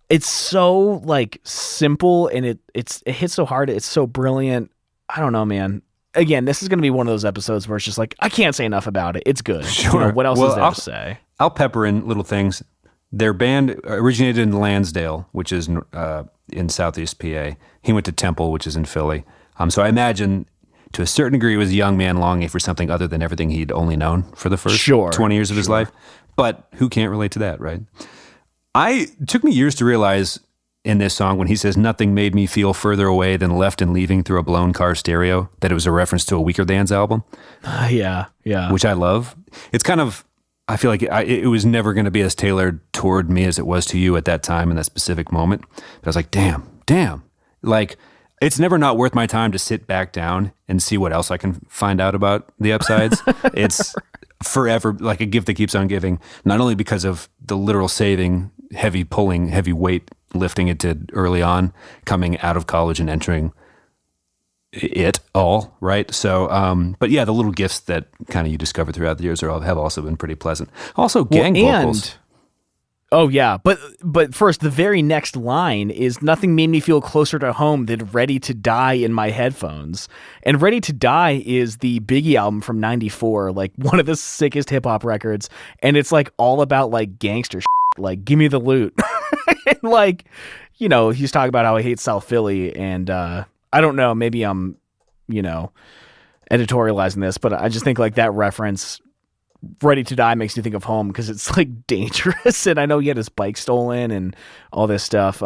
it's so like simple and it hits so hard. It's so brilliant. I don't know, man. Again, this is going to be one of those episodes where it's just like, I can't say enough about it. It's good. Sure. You know, what else is there to say? I'll pepper in little things. Their band originated in Lansdale, which is in Southeast PA. He went to Temple, which is in Philly. So I imagine to a certain degree, he was a young man longing for something other than everything he'd only known for the first 20 years of his life. But who can't relate to that, right? It took me years to realize in this song when he says, nothing made me feel further away than left and leaving through a blown car stereo, that it was a reference to a Weaker Thans album. Yeah. Which I love. It's kind of, I feel like it was never going to be as tailored toward me as it was to you at that time in that specific moment. But I was like, damn. Like, it's never not worth my time to sit back down and see what else I can find out about the upsides. It's forever like a gift that keeps on giving, not only because of the literal saving, heavy pulling, heavy weight lifting it did early on, coming out of college and entering it all, right? So, but yeah, the little gifts that kind of you discover throughout the years have also been pretty pleasant. Also, gang vocals. Oh yeah, but first, the very next line is, nothing made me feel closer to home than Ready to Die in my headphones. And Ready to Die is the Biggie album from 94, like one of the sickest hip hop records. And it's like all about like gangster shit, like give me the loot. And like, you know, he's talking about how he hates South Philly. And I don't know, maybe I'm, you know, editorializing this, but I just think like that reference, Ready to Die, makes you think of home because it's like dangerous. And I know he had his bike stolen and all this stuff.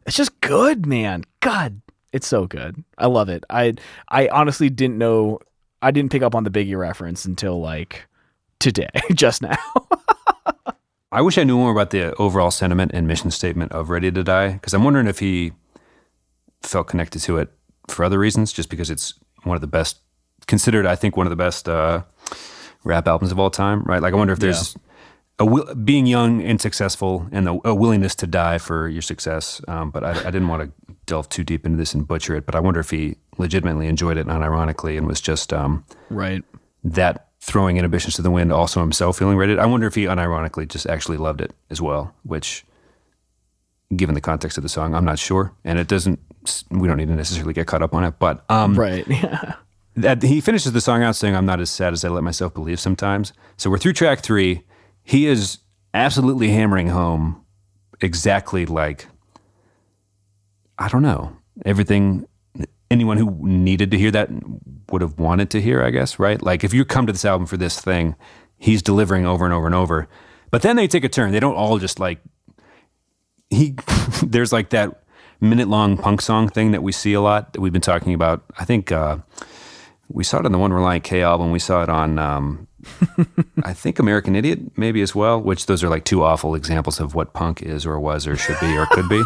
It's just good, man. God, It's so good. I love it. I honestly didn't know. I didn't pick up on the Biggie reference until like today, just now. I wish I knew more about the overall sentiment and mission statement of Ready to Die, because I'm wondering if he felt connected to it for other reasons, just because it's one of the best, considered, I think, one of the best rap albums of all time, right? Like, I wonder if there's being young and successful and a willingness to die for your success. But I didn't want to delve too deep into this and butcher it, but I wonder if he legitimately enjoyed it, not ironically, and was just right. that throwing inhibitions to the wind, also himself feeling ready. I wonder if he unironically just actually loved it as well, which, given the context of the song, I'm not sure. And we don't need to necessarily get caught up on it, but right. Yeah. He finishes the song out saying, "I'm not as sad as I let myself believe sometimes." So we're through track 3. He is absolutely hammering home exactly like, I don't know, everything anyone who needed to hear that would have wanted to hear, I guess, right? Like, if you come to this album for this thing, he's delivering over and over and over. But then they take a turn. They don't all just like, there's like that minute-long punk song thing that we see a lot that we've been talking about. I think we saw it on the One Reliant K album. We saw it on, I think, American Idiot maybe as well, which those are like two awful examples of what punk is or was or should be or could be.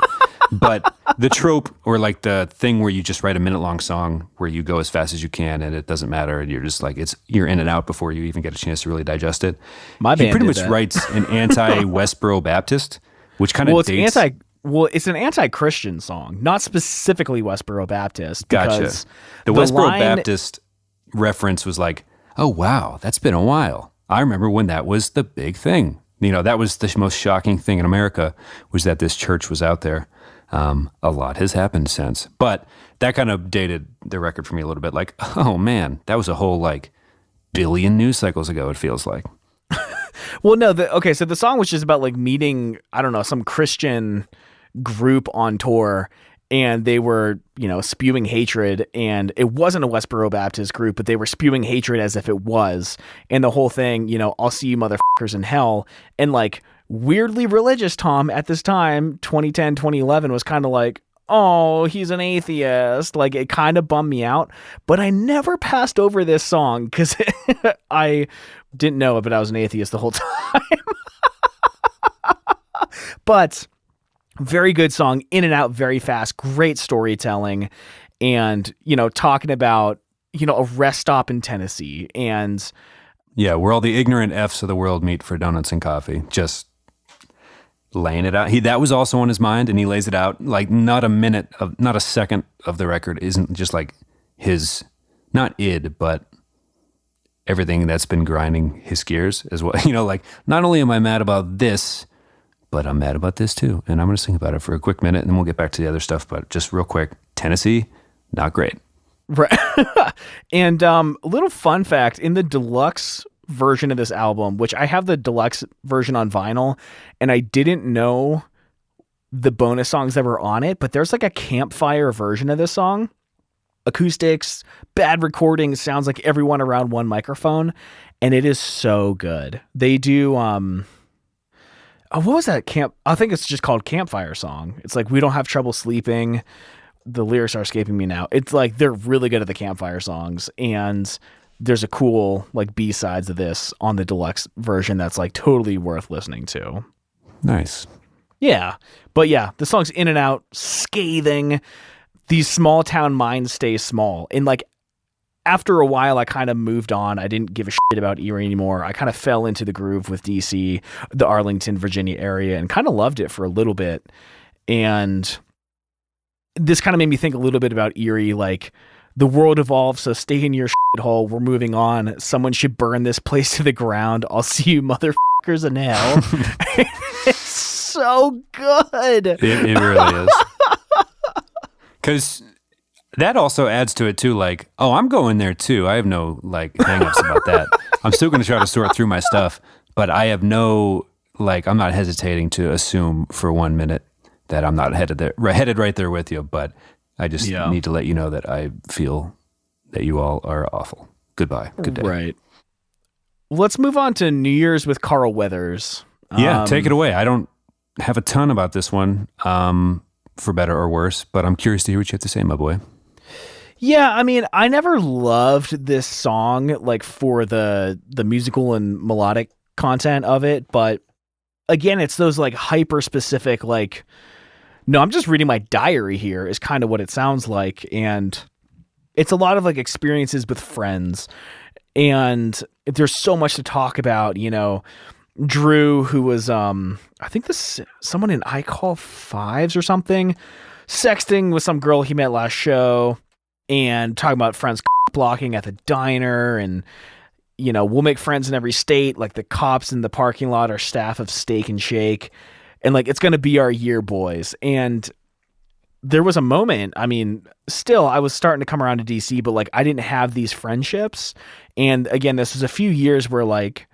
But the trope, or like the thing where you just write a minute-long song where you go as fast as you can and it doesn't matter, and you're just like, you're in and out before you even get a chance to really digest it. He pretty much writes an anti-Westboro Baptist, which kind of dates... it's an anti-Christian song, not specifically Westboro Baptist. Gotcha. The Westboro Baptist reference was like, oh, wow, that's been a while. I remember when that was the big thing. You know, that was the most shocking thing in America, was that this church was out there. A lot has happened since. But that kind of dated the record for me a little bit. Like, oh, man, that was a whole, like, billion news cycles ago, it feels like. Well, no, so the song was just about, like, meeting, I don't know, some Christian group on tour, and they were, you know, spewing hatred, and it wasn't a Westboro Baptist group, but they were spewing hatred as if it was. And the whole thing, you know, I'll see you motherfuckers in hell. And like, weirdly religious Tom at this time, 2010, 2011, was kind of like, oh, he's an atheist. Like, it kind of bummed me out, but I never passed over this song because I didn't know it, but I was an atheist the whole time. But very good song, in and out very fast, great storytelling, and, you know, talking about, you know, a rest stop in Tennessee, and yeah, where all the ignorant F's of the world meet for donuts and coffee, just laying it out. That was also on his mind, and he lays it out like not a second of the record isn't just like his, not id, but everything that's been grinding his gears as well. You know, like, not only am I mad about this, but I'm mad about this too. And I'm going to sing about it for a quick minute, and then we'll get back to the other stuff. But just real quick, Tennessee, not great. Right. And a little fun fact, in the deluxe version of this album, which I have the deluxe version on vinyl, and I didn't know the bonus songs that were on it, but there's like a campfire version of this song. Acoustics, bad recording, sounds like everyone around one microphone, and it is so good. They do... what was that I think it's just called Campfire Song. It's like, we don't have trouble sleeping. The lyrics are escaping me now. It's like, they're really good at the campfire songs, and there's a cool like B-sides of this on the deluxe version that's like totally worth listening to. Nice. Yeah. But yeah, the song's in and out, scathing. These small town minds stay small. And like, after a while, I kind of moved on. I didn't give a shit about Erie anymore. I kind of fell into the groove with DC, the Arlington, Virginia area, and kind of loved it for a little bit. And this kind of made me think a little bit about Erie, like, the world evolves, so stay in your shithole. We're moving on. Someone should burn this place to the ground. I'll see you motherfuckers in hell. It's so good. It really is. Because that also adds to it too, like, oh, I'm going there too. I have no like hangups about that. I'm still going to try to sort through my stuff, but I have no, like, I'm not hesitating to assume for 1 minute that I'm not headed right there with you. But I just need to let you know that I feel that you all are awful. Goodbye. Good day. Right. Let's move on to New Year's with Carl Weathers. Yeah, take it away. I don't have a ton about this one. for better or worse, but I'm curious to hear what you have to say, my boy. Yeah, I mean, I never loved this song like for the musical and melodic content of it, but again, it's those like hyper specific like no, I'm just reading my diary here is kind of what it sounds like, and it's a lot of like experiences with friends, and there's so much to talk about, you know. Drew, who was I think this someone in I Call Fives or something, sexting with some girl he met last show and talking about friends blocking at the diner, and you know, we'll make friends in every state, like the cops in the parking lot are staff of Steak and Shake, and like it's gonna be our year, boys. And there was a moment, I mean, still I was starting to come around to DC, but like I didn't have these friendships. And again, this was a few years where like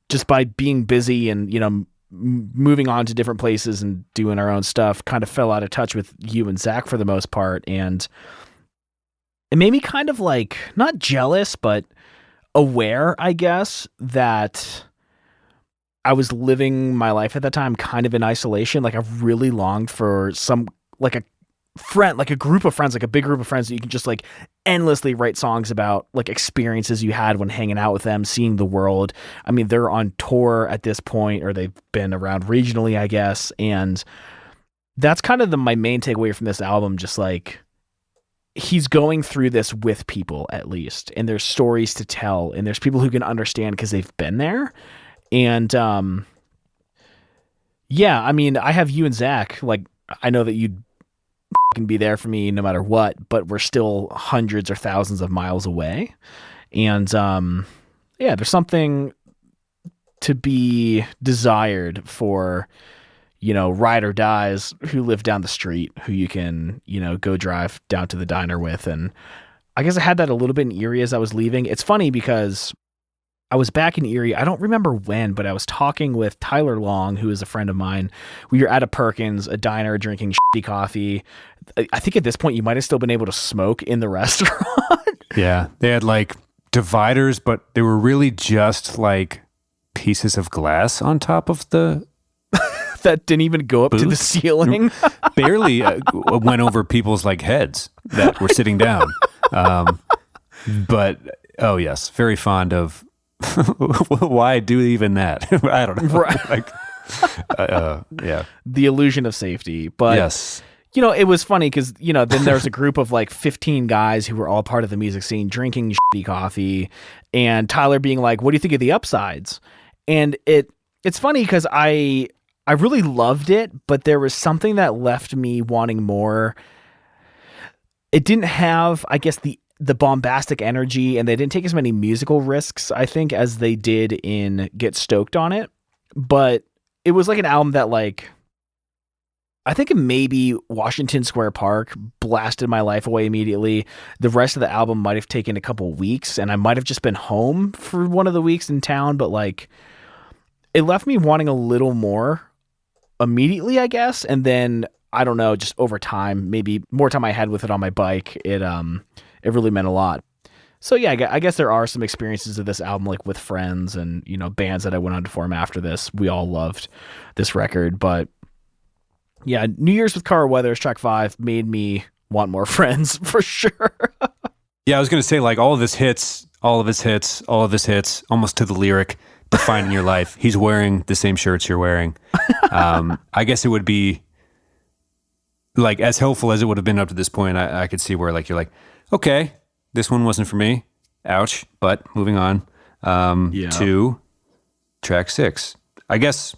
just by being busy and, you know, moving on to different places and doing our own stuff, kind of fell out of touch with you and Zach for the most part. And it made me kind of like, not jealous, but aware, I guess, that I was living my life at that time kind of in isolation. Like I really longed for some, like a friend, like a group of friends, like a big group of friends that you can just like endlessly write songs about, like experiences you had when hanging out with them, seeing the world. I mean, they're on tour at this point, or they've been around regionally, I guess. And that's kind of my main takeaway from this album. Just like, he's going through this with people at least, and there's stories to tell, and there's people who can understand because they've been there. And, yeah, I mean, I have you and Zach, like, I know that you'd can be there for me no matter what, but we're still hundreds or thousands of miles away. And yeah, there's something to be desired for, you know, ride or dies who live down the street, who you can, you know, go drive down to the diner with. And I guess I had that a little bit in Erie as I was leaving. It's funny because I was back in Erie. I don't remember when, but I was talking with Tyler Long, who is a friend of mine. We were at a Perkins, a diner, drinking shitty coffee. I think at this point you might have still been able to smoke in the restaurant. Yeah. They had like dividers, but they were really just like pieces of glass on top of the that didn't even go up booth? to the ceiling. Barely went over people's like heads that were sitting down. But oh yes, very fond of why do even that? I don't know. Right. Like, yeah. The illusion of safety. But yes. You know, it was funny because, you know, then there's a group of like 15 guys who were all part of the music scene drinking shitty coffee, and Tyler being like, what do you think of the upsides? And it's funny because I really loved it, but there was something that left me wanting more. It didn't have, I guess, the bombastic energy, and they didn't take as many musical risks, I think, as they did in Get Stoked on It. But it was like an album that, like, I think maybe Washington Square Park blasted my life away immediately. The rest of the album might have taken a couple weeks, and I might have just been home for one of the weeks in town, but like, it left me wanting a little more immediately, I guess. And then, I don't know, just over time, maybe more time I had with it on my bike, it really meant a lot. So yeah, I guess there are some experiences of this album, like with friends and, you know, bands that I went on to form after this. We all loved this record, but yeah, New Year's with Car Weathers, track 5, made me want more friends for sure. Yeah, I was going to say, like, all of his hits, almost to the lyric, defining your life. He's wearing the same shirts you're wearing. I guess it would be, like, as helpful as it would have been up to this point, I could see where, like, you're like, okay, this one wasn't for me. Ouch. But moving on to track 6. I guess,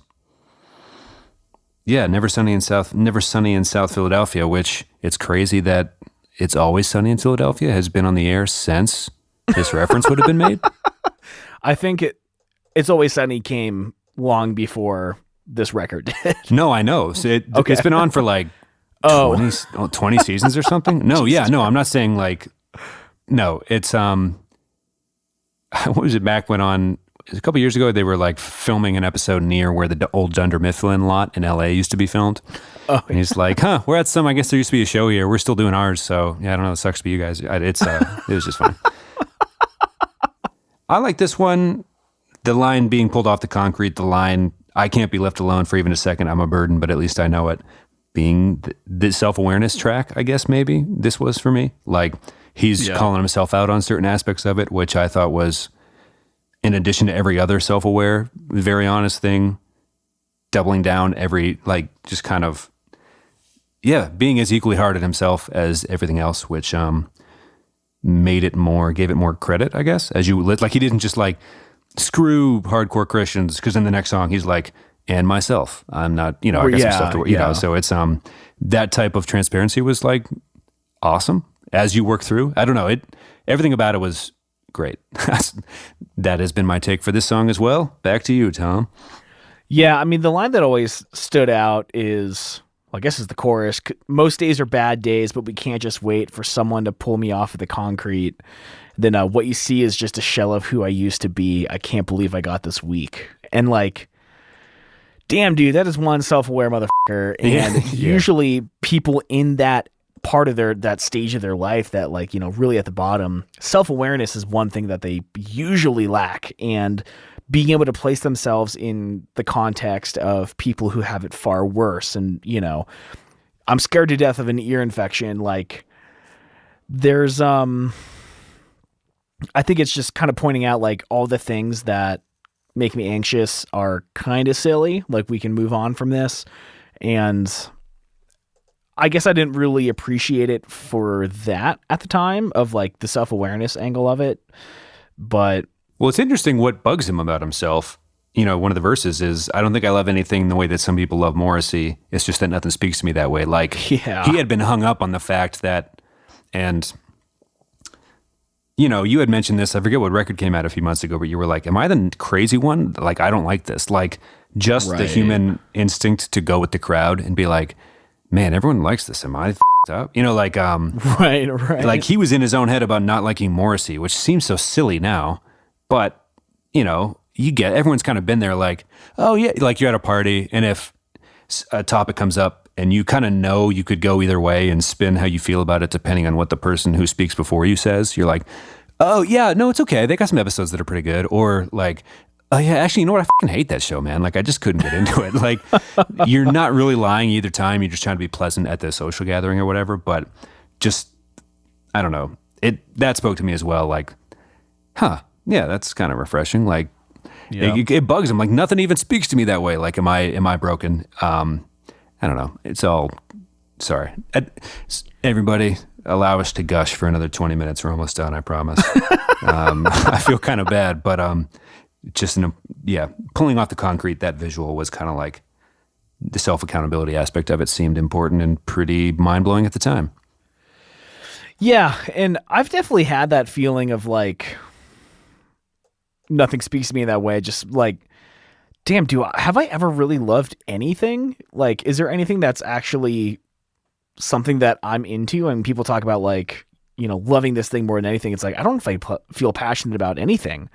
yeah, Never Sunny in South Philadelphia, which it's crazy that It's Always Sunny in Philadelphia has been on the air since this reference would have been made. I think It's Always Sunny came long before this record did. No, I know. So it's been on for like 20 seasons or something. No, yeah, no, I'm not saying like, no, it's, what was it back when on, a couple years ago, they were like filming an episode near where the old Dunder Mifflin lot in LA used to be filmed. Oh, and he's like, we're at I guess there used to be a show here. We're still doing ours. So yeah, I don't know. It sucks to be you guys. It was just fun. I like this one. The line being pulled off the concrete, the line, I can't be left alone for even a second. I'm a burden, but at least I know it. being the self-awareness track, I guess maybe this was for me. Like he's calling himself out on certain aspects of it, which I thought was, in addition to every other self-aware, very honest thing, doubling down every, like, just kind of, being as equally hard at himself as everything else, which gave it more credit, I guess, like he didn't just like, screw hardcore Christians, because in the next song he's like, and myself, I'm not, I got some stuff to work, so it's that type of transparency was like awesome as you work through. I don't know, everything about it was great. That has been my take for this song as well. Back to you, Tom. Yeah, I mean, the line that always stood out is, well, I guess is the chorus. Most days are bad days, but we can't just wait for someone to pull me off of the concrete. Then what you see is just a shell of who I used to be. I can't believe I got this weak. And like, damn, dude, that is one self-aware motherfucker. And usually people in that part of that stage of their life that, like, really at the bottom, self-awareness is one thing that they usually lack. And being able to place themselves in the context of people who have it far worse. And, I'm scared to death of an ear infection. Like, there's, I think it's just kind of pointing out, like, all the things that make me anxious are kind of silly. Like, we can move on from this. And I guess I didn't really appreciate it for that at the time, of like the self-awareness angle of it. But well, it's interesting what bugs him about himself. One of the verses is, I don't think I love anything the way that some people love Morrissey. It's just that nothing speaks to me that way. Like, he had been hung up on the fact that, and you had mentioned this, I forget what record came out a few months ago, but you were like, am I the crazy one? Like, I don't like this. Like, just the human instinct to go with the crowd and be like, man, everyone likes this. Am I f***ed up? Right. Like, he was in his own head about not liking Morrissey, which seems so silly now. But, everyone's kind of been there, like, oh yeah, like you're at a party, and if a topic comes up and you kind of know you could go either way and spin how you feel about it depending on what the person who speaks before you says, you're like, oh yeah, no, it's okay. They got some episodes that are pretty good. Or like, oh yeah, actually, you know what? I fucking hate that show, man. Like, I just couldn't get into it. Like, you're not really lying either time. You're just trying to be pleasant at the social gathering or whatever. But just, I don't know. That spoke to me as well. Like, yeah, that's kind of refreshing. Like, it bugs him. Like, nothing even speaks to me that way. Like, am I broken? I don't know. It's all, sorry. Everybody, allow us to gush for another 20 minutes. We're almost done, I promise. I feel kind of bad, but just pulling off the concrete, that visual was kind of like, the self-accountability aspect of it seemed important and pretty mind-blowing at the time. Yeah, and I've definitely had that feeling of like, nothing speaks to me in that way. Just like, damn, have I ever really loved anything? Like, is there anything that's actually something that I'm into? And people talk about like, loving this thing more than anything. It's like, I don't know if I feel passionate about anything.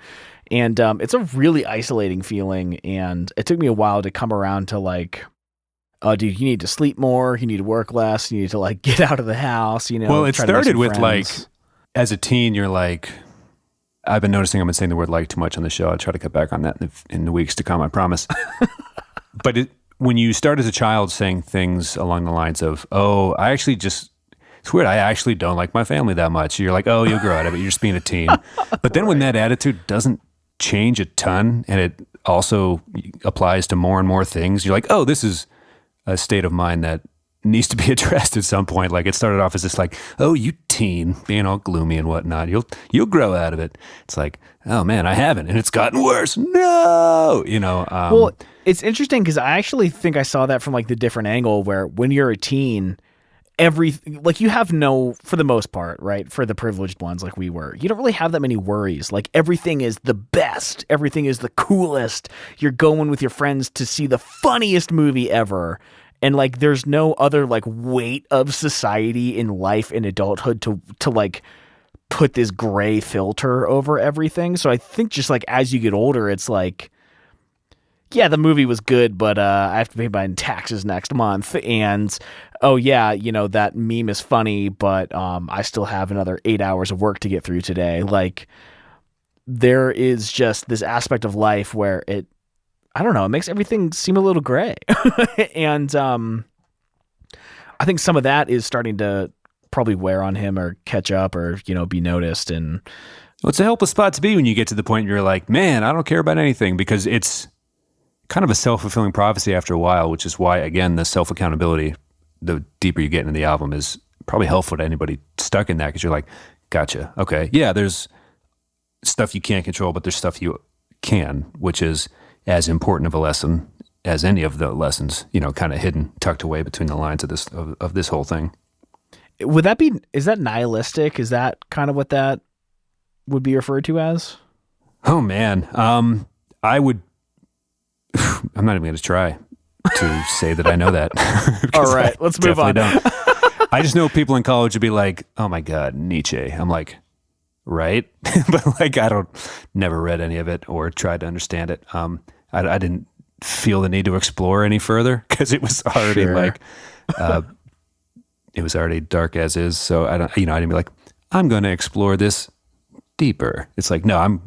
And it's a really isolating feeling. And it took me a while to come around to like, oh, dude, you need to sleep more. You need to work less. You need to like get out of the house. Well, it started with like, as a teen, you're like, I've been noticing I've been saying the word like too much on the show. I'll try to cut back on that in the weeks to come, I promise. But when you start as a child saying things along the lines of, oh, it's weird, I actually don't like my family that much. You're like, oh, you'll grow out of it. You're just being a teen. But then when that attitude doesn't change a ton and it also applies to more and more things, you're like, oh, this is a state of mind that needs to be addressed at some point. Like, it started off as this like, oh, you teen, being all gloomy and whatnot, you'll grow out of it. It's like, oh man, I haven't, and it's gotten worse. No, well, it's interesting because I actually think I saw that from like the different angle, where when you're a teen, you have for the most part, right? For the privileged ones like we were, you don't really have that many worries. Like, everything is the best. Everything is the coolest. You're going with your friends to see the funniest movie ever. And like, there's no other like weight of society in life in adulthood to like put this gray filter over everything. So I think just like as you get older, it's like, yeah, the movie was good, but I have to pay my taxes next month. And oh yeah, that meme is funny, but I still have another 8 hours of work to get through today. Like, there is just this aspect of life where it makes everything seem a little gray. And I think some of that is starting to probably wear on him or catch up or, be noticed. And well, it's a helpless spot to be when you get to the point where you're like, man, I don't care about anything, because it's kind of a self-fulfilling prophecy after a while, which is why, again, the self-accountability, the deeper you get into the album, is probably helpful to anybody stuck in that, because you're like, gotcha. Okay. Yeah, there's stuff you can't control, but there's stuff you can, which is as important of a lesson as any of the lessons, kind of hidden, tucked away between the lines of this whole thing. Is that nihilistic? Is that kind of what that would be referred to as? Oh man. I'm not even going to try to say that I know that. All right, let's move on. Don't. I just know people in college would be like, oh my God, Nietzsche. I'm like, right? But like, never read any of it or tried to understand it. I didn't feel the need to explore any further, because it was already it was already dark as is. So I didn't be like, I'm going to explore this deeper. It's like, no,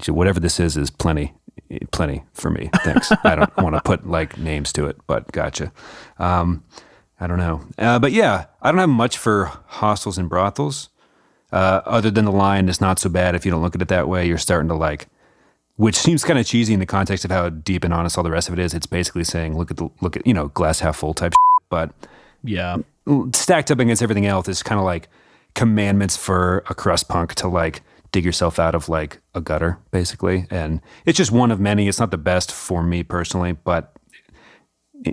whatever this is plenty for me. Thanks. I don't want to put like names to it, but gotcha. I don't know. But yeah, I don't have much for hostels and brothels, other than the line, it's not so bad if you don't look at it that way. You're starting to like, which seems kind of cheesy in the context of how deep and honest all the rest of it is. It's basically saying, look at glass half full type shit, but yeah, stacked up against everything else is kind of like commandments for a crust punk to like dig yourself out of like a gutter, basically. And it's just one of many. It's not the best for me personally, but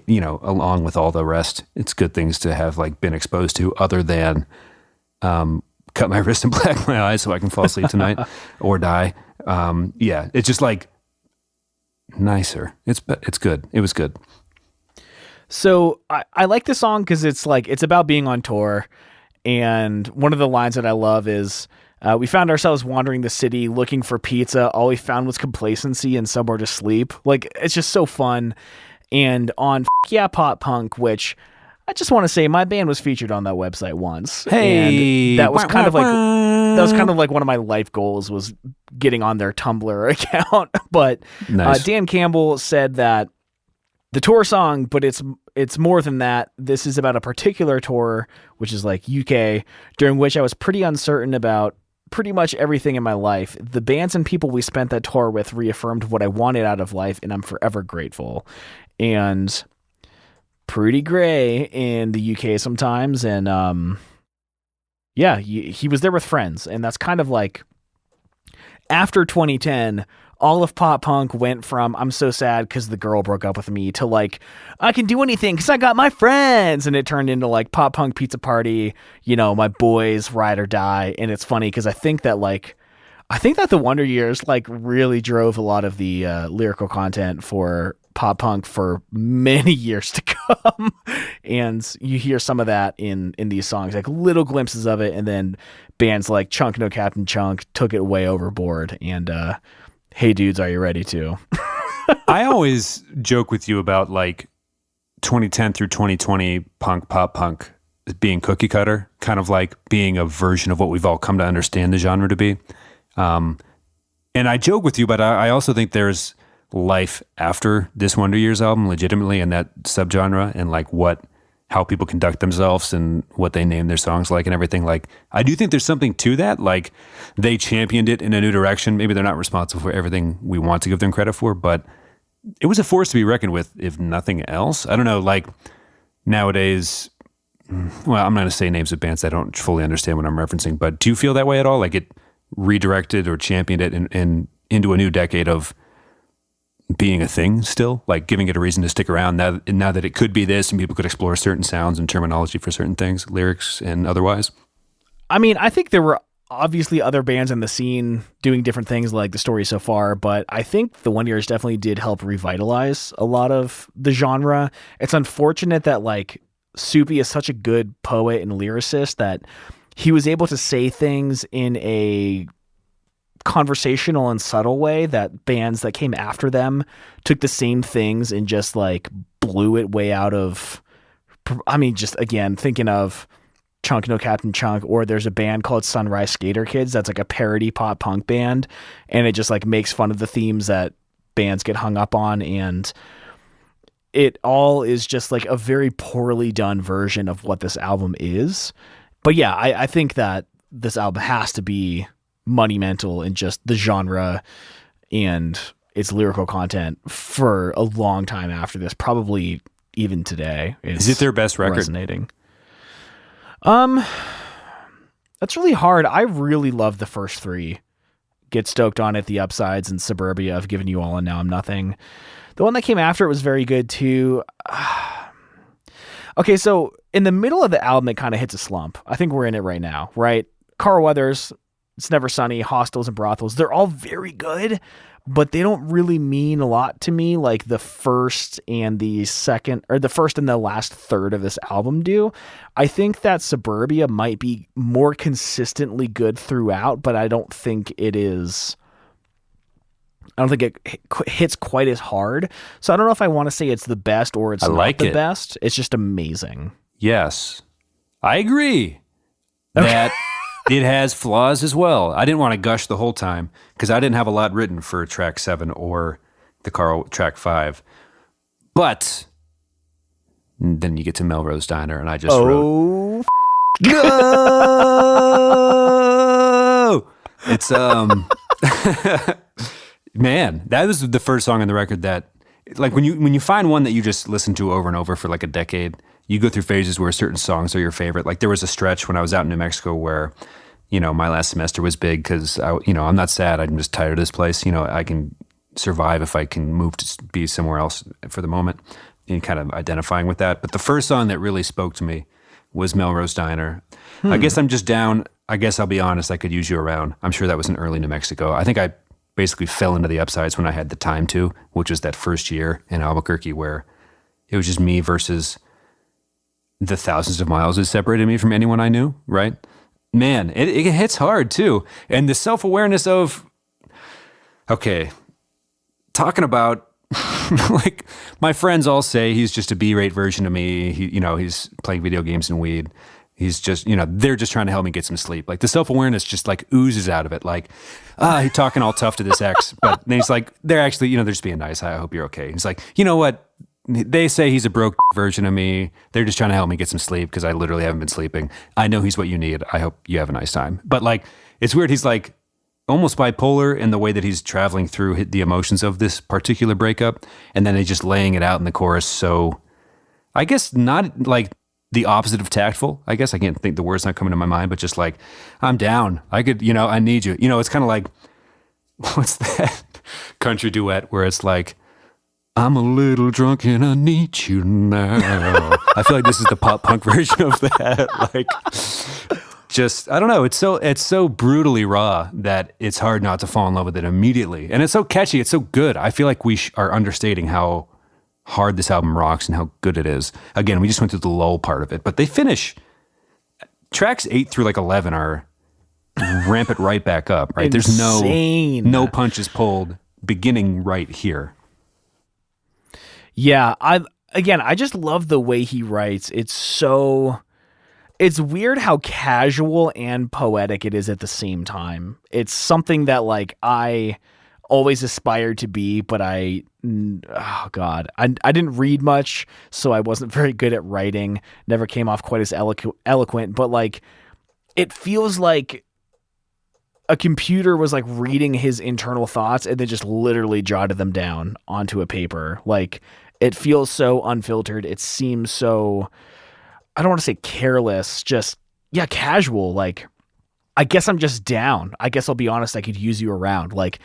along with all the rest, it's good things to have like been exposed to, other than cut my wrist and black my eyes so I can fall asleep tonight or die. Yeah, it's just like nicer. It's good. It was good. So I like this song because it's about being on tour. And one of the lines that I love is, we found ourselves wandering the city looking for pizza. All we found was complacency and somewhere to sleep. Like, it's just so fun. And on Yeah Pop Punk, which I just want to say my band was featured on that website once. Hey, and that was kind of like one of my life goals, was getting on their Tumblr account. But nice. Dan Campbell said that the tour song, but it's more than that. This is about a particular tour, which is like UK, during which I was pretty uncertain about pretty much everything in my life. The bands and people we spent that tour with reaffirmed what I wanted out of life, and I'm forever grateful. And pretty gray in the UK sometimes. And yeah, he was there with friends, and that's kind of like, after 2010, all of pop punk went from I'm so sad because the girl broke up with me to like, I can do anything because I got my friends. And it turned into like pop punk pizza party, my boys, ride or die. And it's funny because I think that the Wonder Years like really drove a lot of the lyrical content for pop punk for many years to come. And you hear some of that in these songs, like little glimpses of it. And then bands like Chunk No Captain Chunk took it way overboard. And Hey Dudes, Are You Ready To? I always joke with you about like 2010 through 2020 pop punk being cookie cutter, kind of like being a version of what we've all come to understand the genre to be. And I joke with you, but I also think there's life after this Wonder Years album, legitimately, in that subgenre, and like how people conduct themselves and what they name their songs like and everything. Like, I do think there's something to that. Like, they championed it in a new direction. Maybe they're not responsible for everything we want to give them credit for, but it was a force to be reckoned with, if nothing else. I don't know, like nowadays, well, I'm not going to say names of bands that I don't fully understand what I'm referencing, but do you feel that way at all? Like, it redirected or championed it in into a new decade of being a thing still, like giving it a reason to stick around now that it could be this and people could explore certain sounds and terminology for certain things, lyrics and otherwise? I mean, I think there were obviously other bands in the scene doing different things like The Story So Far, but I think the Wonder Years definitely did help revitalize a lot of the genre. It's unfortunate that like Soupy is such a good poet and lyricist that he was able to say things in a conversational and subtle way that bands that came after them took the same things and just like blew it way out of. I mean, just again, thinking of Chunk No Captain Chunk, or there's a band called Sunrise Skater Kids that's like a parody pop punk band, and it just like makes fun of the themes that bands get hung up on. And it all is just like a very poorly done version of what this album is. But yeah, I think that this album has to be monumental in just the genre and its lyrical content for a long time after this, probably even today. Is it their best record? Resonating. That's really hard. I really love the first three. Get Stoked on It, The Upsides, and Suburbia. I've Given You All and Now I'm Nothing. The one that came after it was very good too. Okay, so in the middle of the album, it kind of hits a slump. I think we're in it right now, right? Carl Weathers, It's Never Sunny, Hostels and Brothels. They're all very good, but they don't really mean a lot to me like the first and the second, or the first and the last third of this album do. I think that Suburbia might be more consistently good throughout, but I don't think it is. I don't think it hits quite as hard. So I don't know if I want to say it's the best or it's not the best. It's just amazing. Yes, I agree that it has flaws as well. I didn't want to gush the whole time because I didn't have a lot written for track 7 or the Carl track 5. But then you get to Melrose Diner and I just wrote, no! It's, man, that was the first song on the record that, like, when you find one that you just listen to over and over for like a decade, you go through phases where certain songs are your favorite. Like there was a stretch when I was out in New Mexico where, you know, my last semester was big because I'm not sad. I'm just tired of this place. You know, I can survive if I can move to be somewhere else for the moment, and kind of identifying with that. But the first song that really spoke to me was Melrose Diner. I guess I'm just down. I guess I'll be honest. I Could Use You Around. I'm sure that was in early New Mexico. I think I basically fell into the Upsides when I had the time to, which was that first year in Albuquerque where it was just me versus the thousands of miles that separated me from anyone I knew, right? Man, it hits hard too. And the self-awareness of, okay, talking about, like, my friends all say he's just a B-rate version of me. He's playing video games and weed. He's just, they're just trying to help me get some sleep. Like the self-awareness just like oozes out of it. Like, he's talking all tough to this ex, but then he's like, they're actually, they're just being nice. I hope you're okay. He's like, you know what? They say he's a broke version of me. They're just trying to help me get some sleep because I literally haven't been sleeping. I know he's what you need. I hope you have a nice time. But like, it's weird. He's like almost bipolar in the way that he's traveling through the emotions of this particular breakup. And then he's just laying it out in the chorus. So I guess not like the opposite of tactful. I guess I can't think the word's not coming to my mind, but just like, I'm down. I could, I need you. It's kind of like, what's that country duet where it's like, I'm a little drunk and I need you now. I feel like this is the pop punk version of that. Like, just, I don't know. It's so brutally raw that it's hard not to fall in love with it immediately. And it's so catchy. It's so good. I feel like we are understating how hard this album rocks and how good it is. Again, we just went through the lull part of it, but they finish. Tracks 8 through like 11 are ramp it right back up, right? Insane. There's no punches pulled beginning right here. Yeah, I just love the way he writes. It's weird how casual and poetic it is at the same time. It's something that like I always aspired to be, but I didn't read much, so I wasn't very good at writing. Never came off quite as eloquent, but like it feels like a computer was like reading his internal thoughts and then just literally jotted them down onto a paper. Like it feels so unfiltered. It seems so, I don't want to say careless, just, yeah, casual. Like, I guess I'm just down. I guess I'll be honest. I could use you around. Like,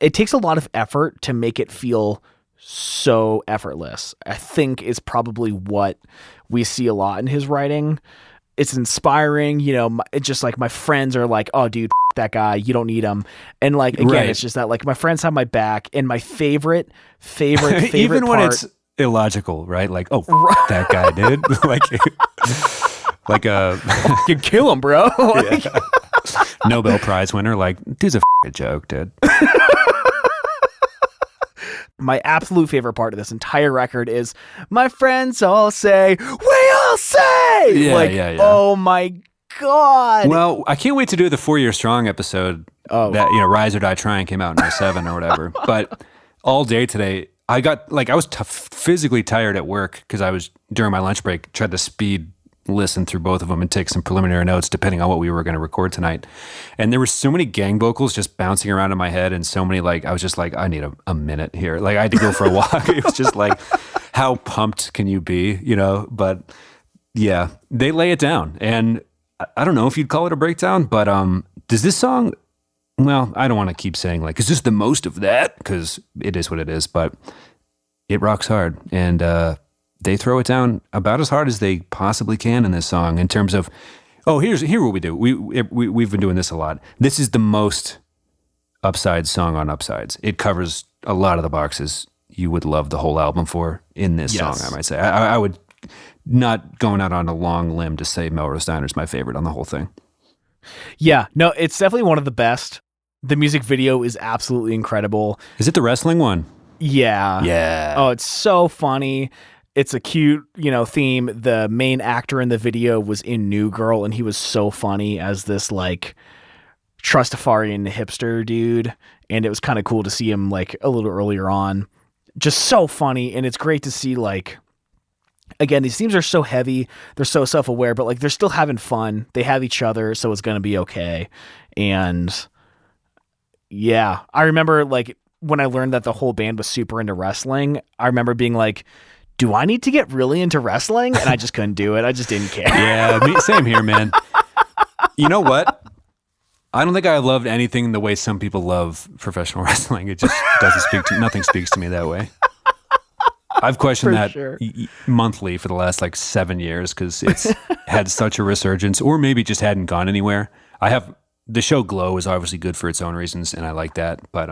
it takes a lot of effort to make it feel so effortless. I think is probably what we see a lot in his writing. It's inspiring, it's just like my friends are like, oh dude, that guy, you don't need him. And like, again, right. It's just that like my friends have my back, and my favorite even when part, it's illogical, right? Like, oh, that guy did like you kill him, bro. Like, yeah. Nobel Prize winner, like, dude's a joke, dude. My absolute favorite part of this entire record is my friends all say, we all say, yeah. Oh my God. Well, I can't wait to do the 4 Year Strong episode that, Rise or Die Trying came out in 07 or whatever. But all day today, I got like, I was physically tired at work because I was during my lunch break, tried to speed listen through both of them and take some preliminary notes depending on what we were going to record tonight. And there were so many gang vocals just bouncing around in my head, and so many, like, I was just like, I need a minute here. Like, I had to go for a walk. It was just like, how pumped can you be, you know? But yeah, they lay it down. And I don't know if you'd call it a breakdown, but does this song, well, I don't want to keep saying like, is this the most of that? Because it is what it is, but it rocks hard. And they throw it down about as hard as they possibly can in this song in terms of, here's what we do. We've been doing this a lot. This is the most upside song on upsides. It covers a lot of the boxes you would love the whole album for in this song, I might say. I would not going out on a long limb to say Melrose Diner is my favorite on the whole thing. Yeah, no, it's definitely one of the best. The music video is absolutely incredible. Is it the wrestling one? Yeah. Yeah. Oh, it's so funny. It's a cute, theme. The main actor in the video was in New Girl, and he was so funny as this like Trustafarian hipster dude. And it was kind of cool to see him like a little earlier on. Just so funny. And it's great to see, like, again, these themes are so heavy. They're so self-aware, but like they're still having fun. They have each other, so it's going to be okay. And yeah, I remember like when I learned that the whole band was super into wrestling, I remember being like, do I need to get really into wrestling? And I just couldn't do it. I just didn't care. Yeah, same here, man. You know what? I don't think I loved anything the way some people love professional wrestling. It just nothing speaks to me that way. I've questioned monthly for the last like 7 years because it's had such a resurgence, or maybe just hadn't gone anywhere. The show Glow is obviously good for its own reasons, and I like that. But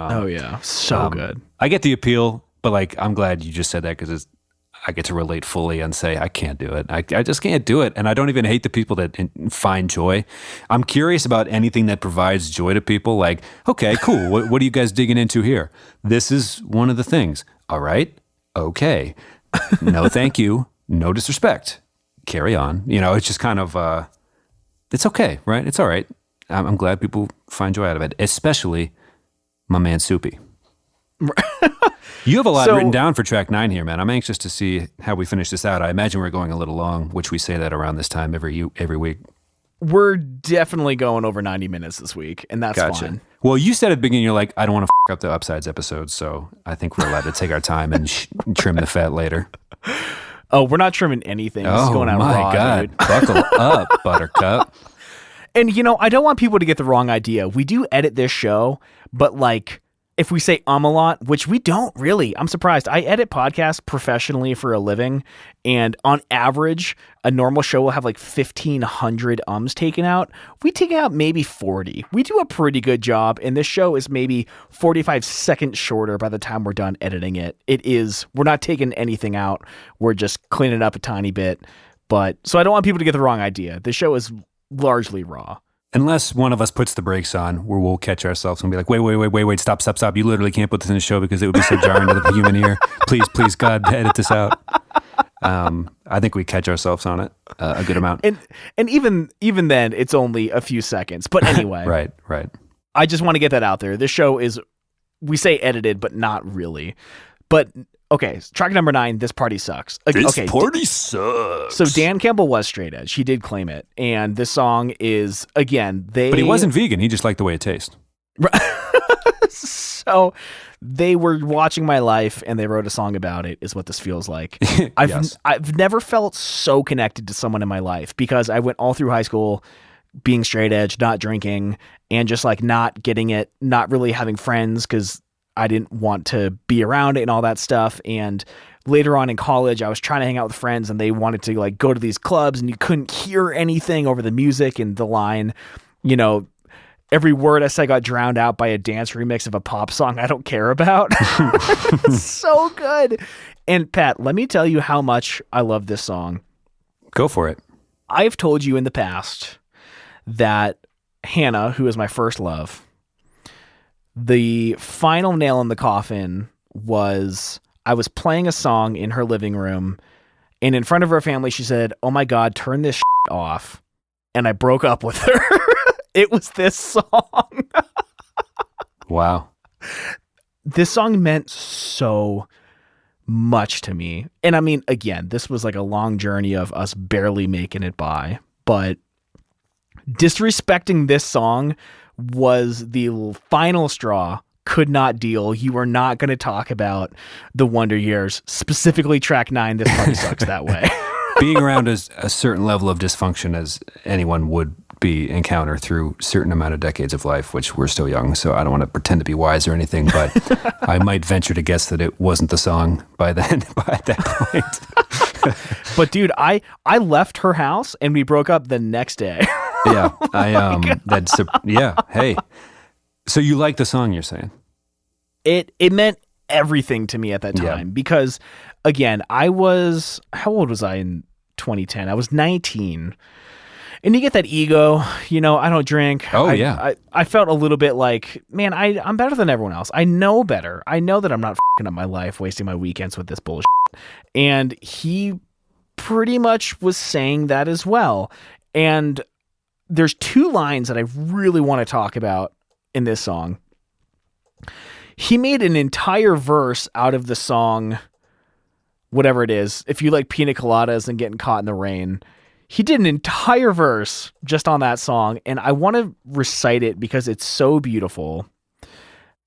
so good. I get the appeal, but like I'm glad you just said that because I get to relate fully and say I can't do it. I just can't do it, and I don't even hate the people that find joy. I'm curious about anything that provides joy to people. Like, okay, cool. What are you guys digging into here? This is one of the things. All right. Okay. No, thank you. No disrespect. Carry on. It's just kind of, it's okay, right? It's all right. I'm glad people find joy out of it, especially my man Soupy. You have a lot written down for track 9 here, man. I'm anxious to see how we finish this out. I imagine we're going a little long, which we say that around this time every week. We're definitely going over 90 minutes this week, and that's fine. Well, you said at the beginning, you're like, I don't want to f up the Upsides episodes, so I think we're allowed to take our time and trim the fat later. Oh, we're not trimming anything. It's going out raw, God. Dude. Buckle up, Buttercup. And, I don't want people to get the wrong idea. We do edit this show, but like, if we say a lot, which we don't really, I'm surprised. I edit podcasts professionally for a living, and on average, a normal show will have like 1,500 ums taken out. We take out maybe 40. We do a pretty good job, and this show is maybe 45 seconds shorter by the time we're done editing it. We're not taking anything out. We're just cleaning it up a tiny bit. So I don't want people to get the wrong idea. The show is largely raw. Unless one of us puts the brakes on, where we'll catch ourselves and be like, wait, stop. You literally can't put this in the show because it would be so jarring to the human ear. Please, God, edit this out. I think we catch ourselves on it a good amount. And even then, it's only a few seconds. But anyway. Right. I just want to get that out there. This show is, we say edited, but not really. But okay, track number 9, This Party Sucks. This party sucks. So Dan Campbell was straight edge. He did claim it. And this song is, again, But he wasn't vegan. He just liked the way it tastes. So they were watching my life and they wrote a song about it, is what this feels like. I've never felt so connected to someone in my life because I went all through high school being straight edge, not drinking, and just like not getting it, not really having friends because I didn't want to be around it and all that stuff. And later on in college, I was trying to hang out with friends and they wanted to like go to these clubs and you couldn't hear anything over the music and the line, every word I said got drowned out by a dance remix of a pop song I don't care about. It's so good. And Pat, let me tell you how much I love this song. Go for it. I've told you in the past that Hannah, who is my first love, the final nail in the coffin was I was playing a song in her living room, and in front of her family, she said, "Oh my God, turn this shit off." And I broke up with her. It was this song. Wow. This song meant so much to me. And I mean, again, this was like a long journey of us barely making it by, but disrespecting this song was the final straw. Could not deal. You were not going to talk about the Wonder Years, specifically track 9, This Party Sucks That Way. Being around a certain level of dysfunction as anyone would be encounter through certain amount of decades of life, which we're still young, so I don't want to pretend to be wise or anything, but I might venture to guess that it wasn't the song by that point. But dude, I left her house and we broke up the next day. Yeah, hey. So you like the song, you're saying? It meant everything to me at that time because, again, how old was I in 2010? I was 19. And you get that ego, I don't drink. I felt a little bit like, man, I'm better than everyone else. I know better. I know that I'm not f***ing up my life, wasting my weekends with this bullshit. And he pretty much was saying that as well. And there's 2 lines that I really want to talk about in this song. He made an entire verse out of the song, whatever it is, if you like pina coladas and getting caught in the rain. He did an entire verse just on that song, and I want to recite it because it's so beautiful.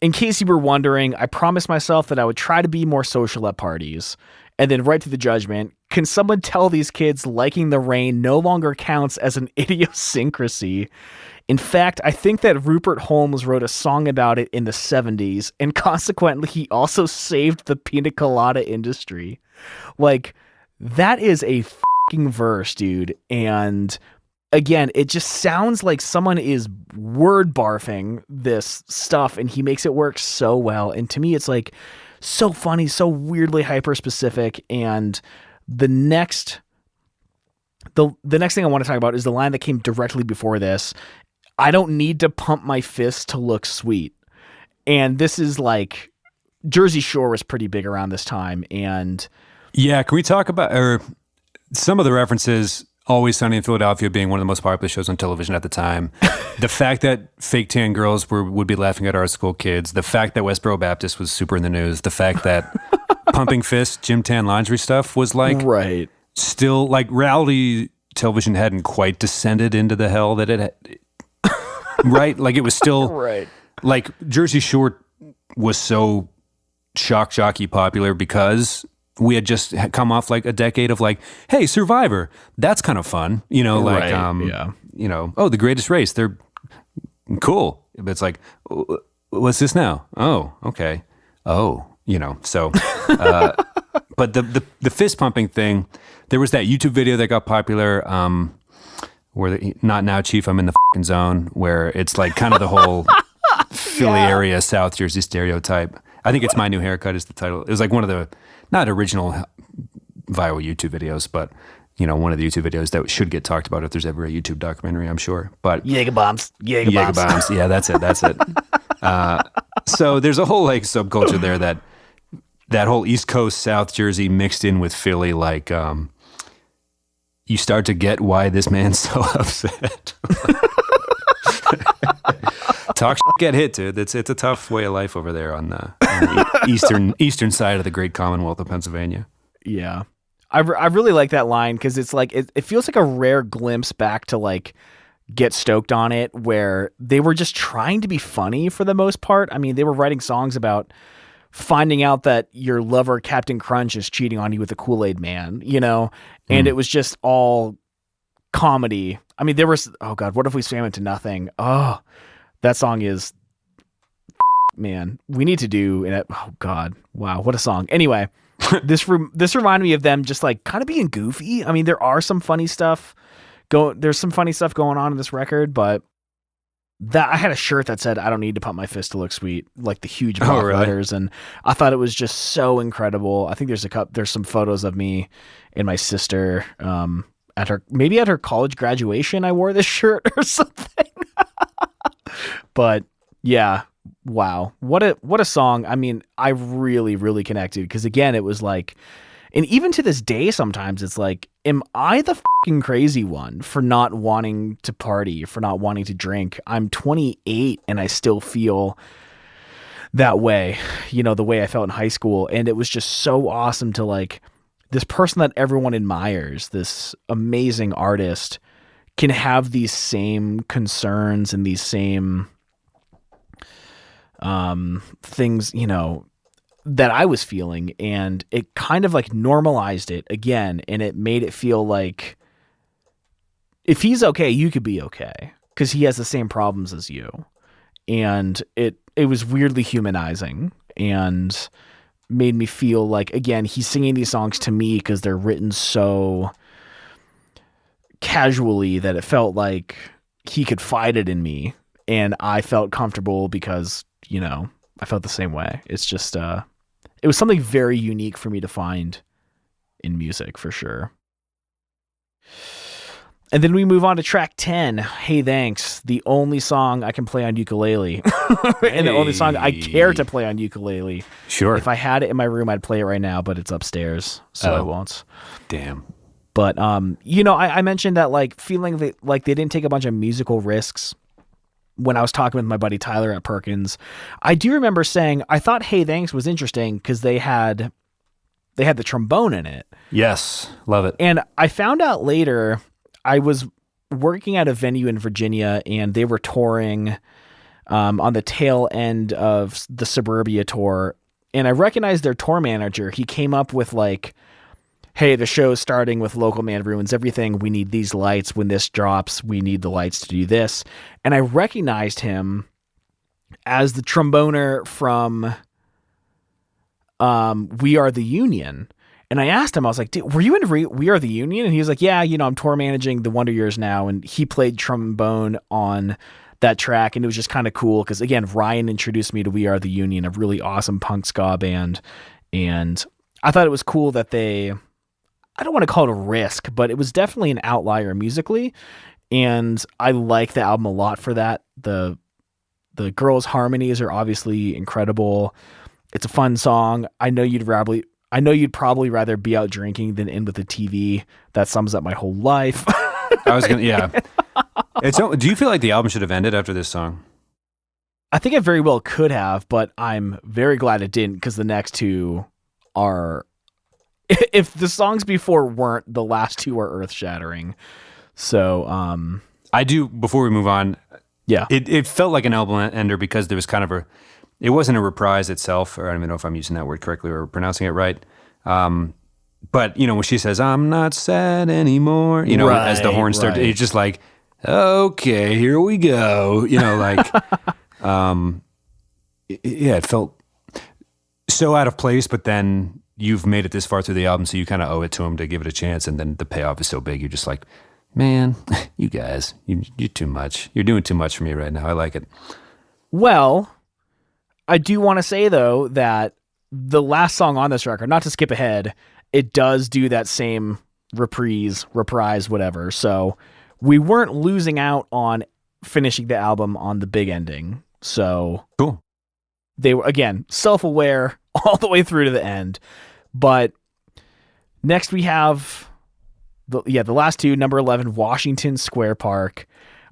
In case you were wondering, I promised myself that I would try to be more social at parties. And then right to the judgment, can someone tell these kids liking the rain no longer counts as an idiosyncrasy? In fact, I think that Rupert Holmes wrote a song about it in the 70s, and consequently, he also saved the pina colada industry. Like, that is a fucking verse, dude. And again, it just sounds like someone is word barfing this stuff, and he makes it work so well. And to me, it's like so funny, so weirdly hyper specific. And the next thing I want to talk about is the line that came directly before this. I don't need to pump my fist to look sweet. And this is like, Jersey Shore was pretty big around this time. And yeah, can we talk about some of the references? Always Sunny in Philadelphia being one of the most popular shows on television at the time. The fact that fake tan girls would be laughing at our school kids. The fact that Westboro Baptist was super in the news. The fact that pumping fist, gym tan lingerie stuff was like, right, still like reality television hadn't quite descended into the hell that it had. Right? Like it was still right. Like Jersey Shore was so shock jockey popular because we had just come off like a decade of like, hey, Survivor, that's kind of fun. Like, right, oh, The Greatest Race, they're cool. But it's like, what's this now? Oh, okay. Oh, so, but the fist pumping thing, there was that YouTube video that got popular, where Not Now, Chief, I'm in the fucking zone, where it's like kind of the whole Philly area, South Jersey stereotype. I think it's My New Haircut is the title. It was like one of the, not original viral YouTube videos, but one of the YouTube videos that should get talked about if there's ever a YouTube documentary, I'm sure. But Jaeger bombs. Yeah, that's it. So there's a whole like subculture there that whole East Coast South Jersey mixed in with Philly, like you start to get why this man's so upset. Talk shit, get hit, dude. It's a tough way of life over there on the eastern side of the great Commonwealth of Pennsylvania. Yeah. I really like that line because it's like it feels like a rare glimpse back to like Get Stoked on It, where they were just trying to be funny for the most part. I mean, they were writing songs about finding out that your lover Captain Crunch is cheating on you with a Kool-Aid man, and it was just all comedy. I mean, there was, oh God, What If We Swam Into Nothing? Oh, that song is, man, we need to do it. Oh God. Wow. What a song. Anyway, this reminded me of them just like kind of being goofy. I mean, there are some funny stuff there's some funny stuff going on in this record, but that I had a shirt that said, I don't need to pump my fist to look sweet, like the huge block letters. And I thought it was just so incredible. I think there's some photos of me and my sister, at her college graduation. I wore this shirt or something. But yeah, wow. What a song. I mean, I really, really connected because again, it was like, and even to this day, sometimes it's like, am I the fucking crazy one for not wanting to party, for not wanting to drink? I'm 28 and I still feel that way, the way I felt in high school. And it was just so awesome to like this person that everyone admires, this amazing artist, can have these same concerns and these same things, that I was feeling. And it kind of like normalized it again. And it made it feel like if he's okay, you could be okay because he has the same problems as you. And it was weirdly humanizing and made me feel like, again, he's singing these songs to me because they're written so casually that it felt like he could fight it in me. And I felt comfortable because, I felt the same way. It's just, it was something very unique for me to find in music for sure. And then we move on to track 10, Hey Thanks, the only song I can play on ukulele. And the only song I care to play on ukulele. Sure. If I had it in my room, I'd play it right now, but it's upstairs, so I won't. Damn. But, I mentioned that like feeling that like they didn't take a bunch of musical risks when I was talking with my buddy Tyler at Perkins. I do remember saying, I thought Hey Thanks was interesting because they had the trombone in it. Yes. Love it. And I found out later, I was working at a venue in Virginia and they were touring on the tail end of the Suburbia tour. And I recognized their tour manager. He came up with like, hey, the show's starting with Local Man Ruins Everything. We need these lights. When this drops, we need the lights to do this. And I recognized him as the tromboner from We Are the Union. And I asked him, I was like, were you in We Are the Union? And he was like, yeah, I'm tour managing the Wonder Years now. And he played trombone on that track. And it was just kind of cool because, again, Ryan introduced me to We Are the Union, a really awesome punk ska band. And I thought it was cool that I don't want to call it a risk, but it was definitely an outlier musically. And I like the album a lot for that. The girls' harmonies are obviously incredible. It's a fun song. I know you'd probably rather be out drinking than in with the TV. That sums up my whole life. Yeah. Do you feel like the album should have ended after this song? I think it very well could have, but I'm very glad it didn't because the next two are, if the songs before weren't, the last two are earth shattering. So, I do, before we move on. Yeah. It felt like an album ender because there was kind of it wasn't a reprise itself, or I don't even know if I'm using that word correctly or pronouncing it right. But, when she says, I'm not sad anymore, right, as the horn started, right. it's just like, okay, here we go. It felt so out of place, but then you've made it this far through the album, so you kind of owe it to him to give it a chance. And then the payoff is so big. You're just like, man, you guys, you're too much. You're doing too much for me right now. I like it. Well, I do want to say, though, that the last song on this record, not to skip ahead, it does do that same reprise, whatever. So we weren't losing out on finishing the album on the big ending. So cool. They were, again, self-aware all the way through to the end. But next we have the last two, number 11, Washington Square Park.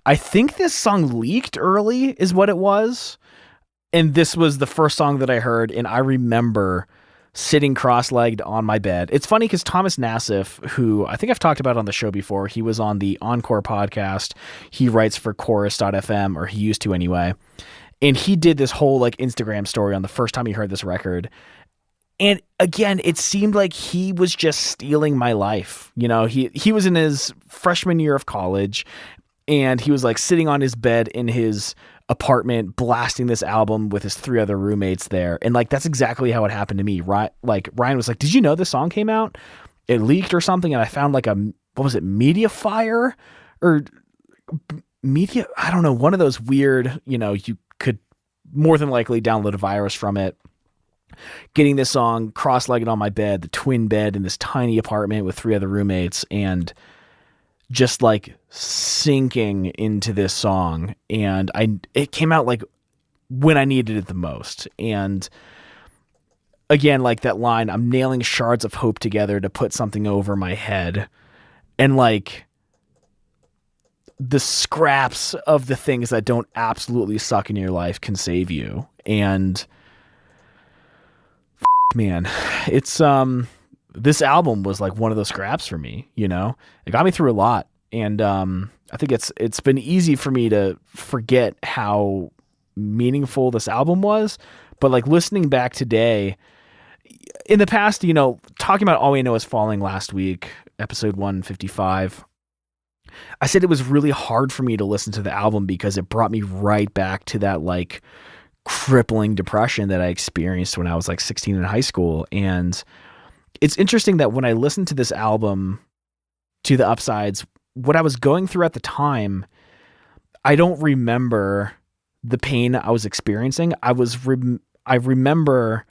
I think this song leaked early is what it was. And this was the first song that I heard, and I remember sitting cross-legged on my bed. It's funny because Thomas Nassif, who I think I've talked about on the show before, he was on the Encore podcast. He writes for Chorus.fm, or he used to anyway. And he did this whole like Instagram story on the first time he heard this record. And again, it seemed like he was just stealing my life. He was in his freshman year of college, and he was like sitting on his bed in his apartment blasting this album with his three other roommates there. And like that's exactly how it happened to me. Right? Like Ryan was like, "Did you know this song came out? It leaked or something?" And I found like Mediafire or Media, I don't know, one of those weird, you could more than likely download a virus from it. Getting this song cross-legged on my bed, the twin bed in this tiny apartment with three other roommates, and just like sinking into this song. And it came out like when I needed it the most. And again, like that line, I'm nailing shards of hope together to put something over my head. And like the scraps of the things that don't absolutely suck in your life can save you. And man, it's this album was like one of those scraps for me, you know? It got me through a lot. And I think it's been easy for me to forget how meaningful this album was. But like listening back today, in the past, you know, talking about All We Know Is Falling last week, episode 155, I said it was really hard for me to listen to the album because it brought me right back to that like crippling depression that I experienced when I was like 16 in high school. And it's interesting that when I listened to this album, to the upsides, what I was going through at the time, I don't remember the pain I was experiencing. I remember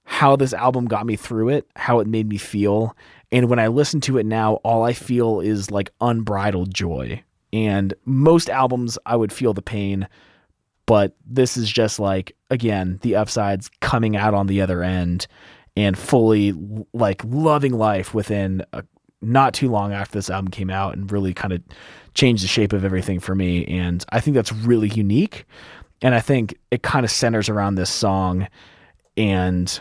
how this album got me through it, how it made me feel. And when I listen to it now, all I feel is like unbridled joy. And most albums I would feel the pain, but this is just like, again, the upsides coming out on the other end and fully like loving life within not too long after this album came out, and really kind of changed the shape of everything for me. And I think that's really unique. And I think it kind of centers around this song and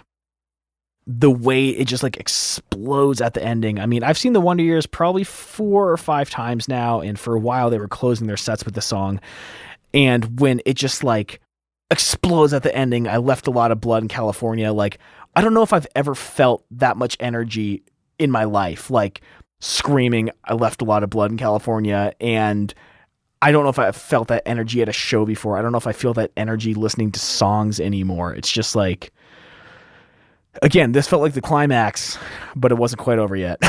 the way it just like explodes at the ending. I mean, I've seen the Wonder Years probably 4 or 5 times now. And for a while they were closing their sets with the song. And when it just like explodes at the ending, I left a lot of blood in California. Like, I don't know if I've ever felt that much energy in my life, like screaming, I left a lot of blood in California. And I don't know if I've felt that energy at a show before. I don't know if I feel that energy listening to songs anymore. It's just like, again, this felt like the climax, but it wasn't quite over yet.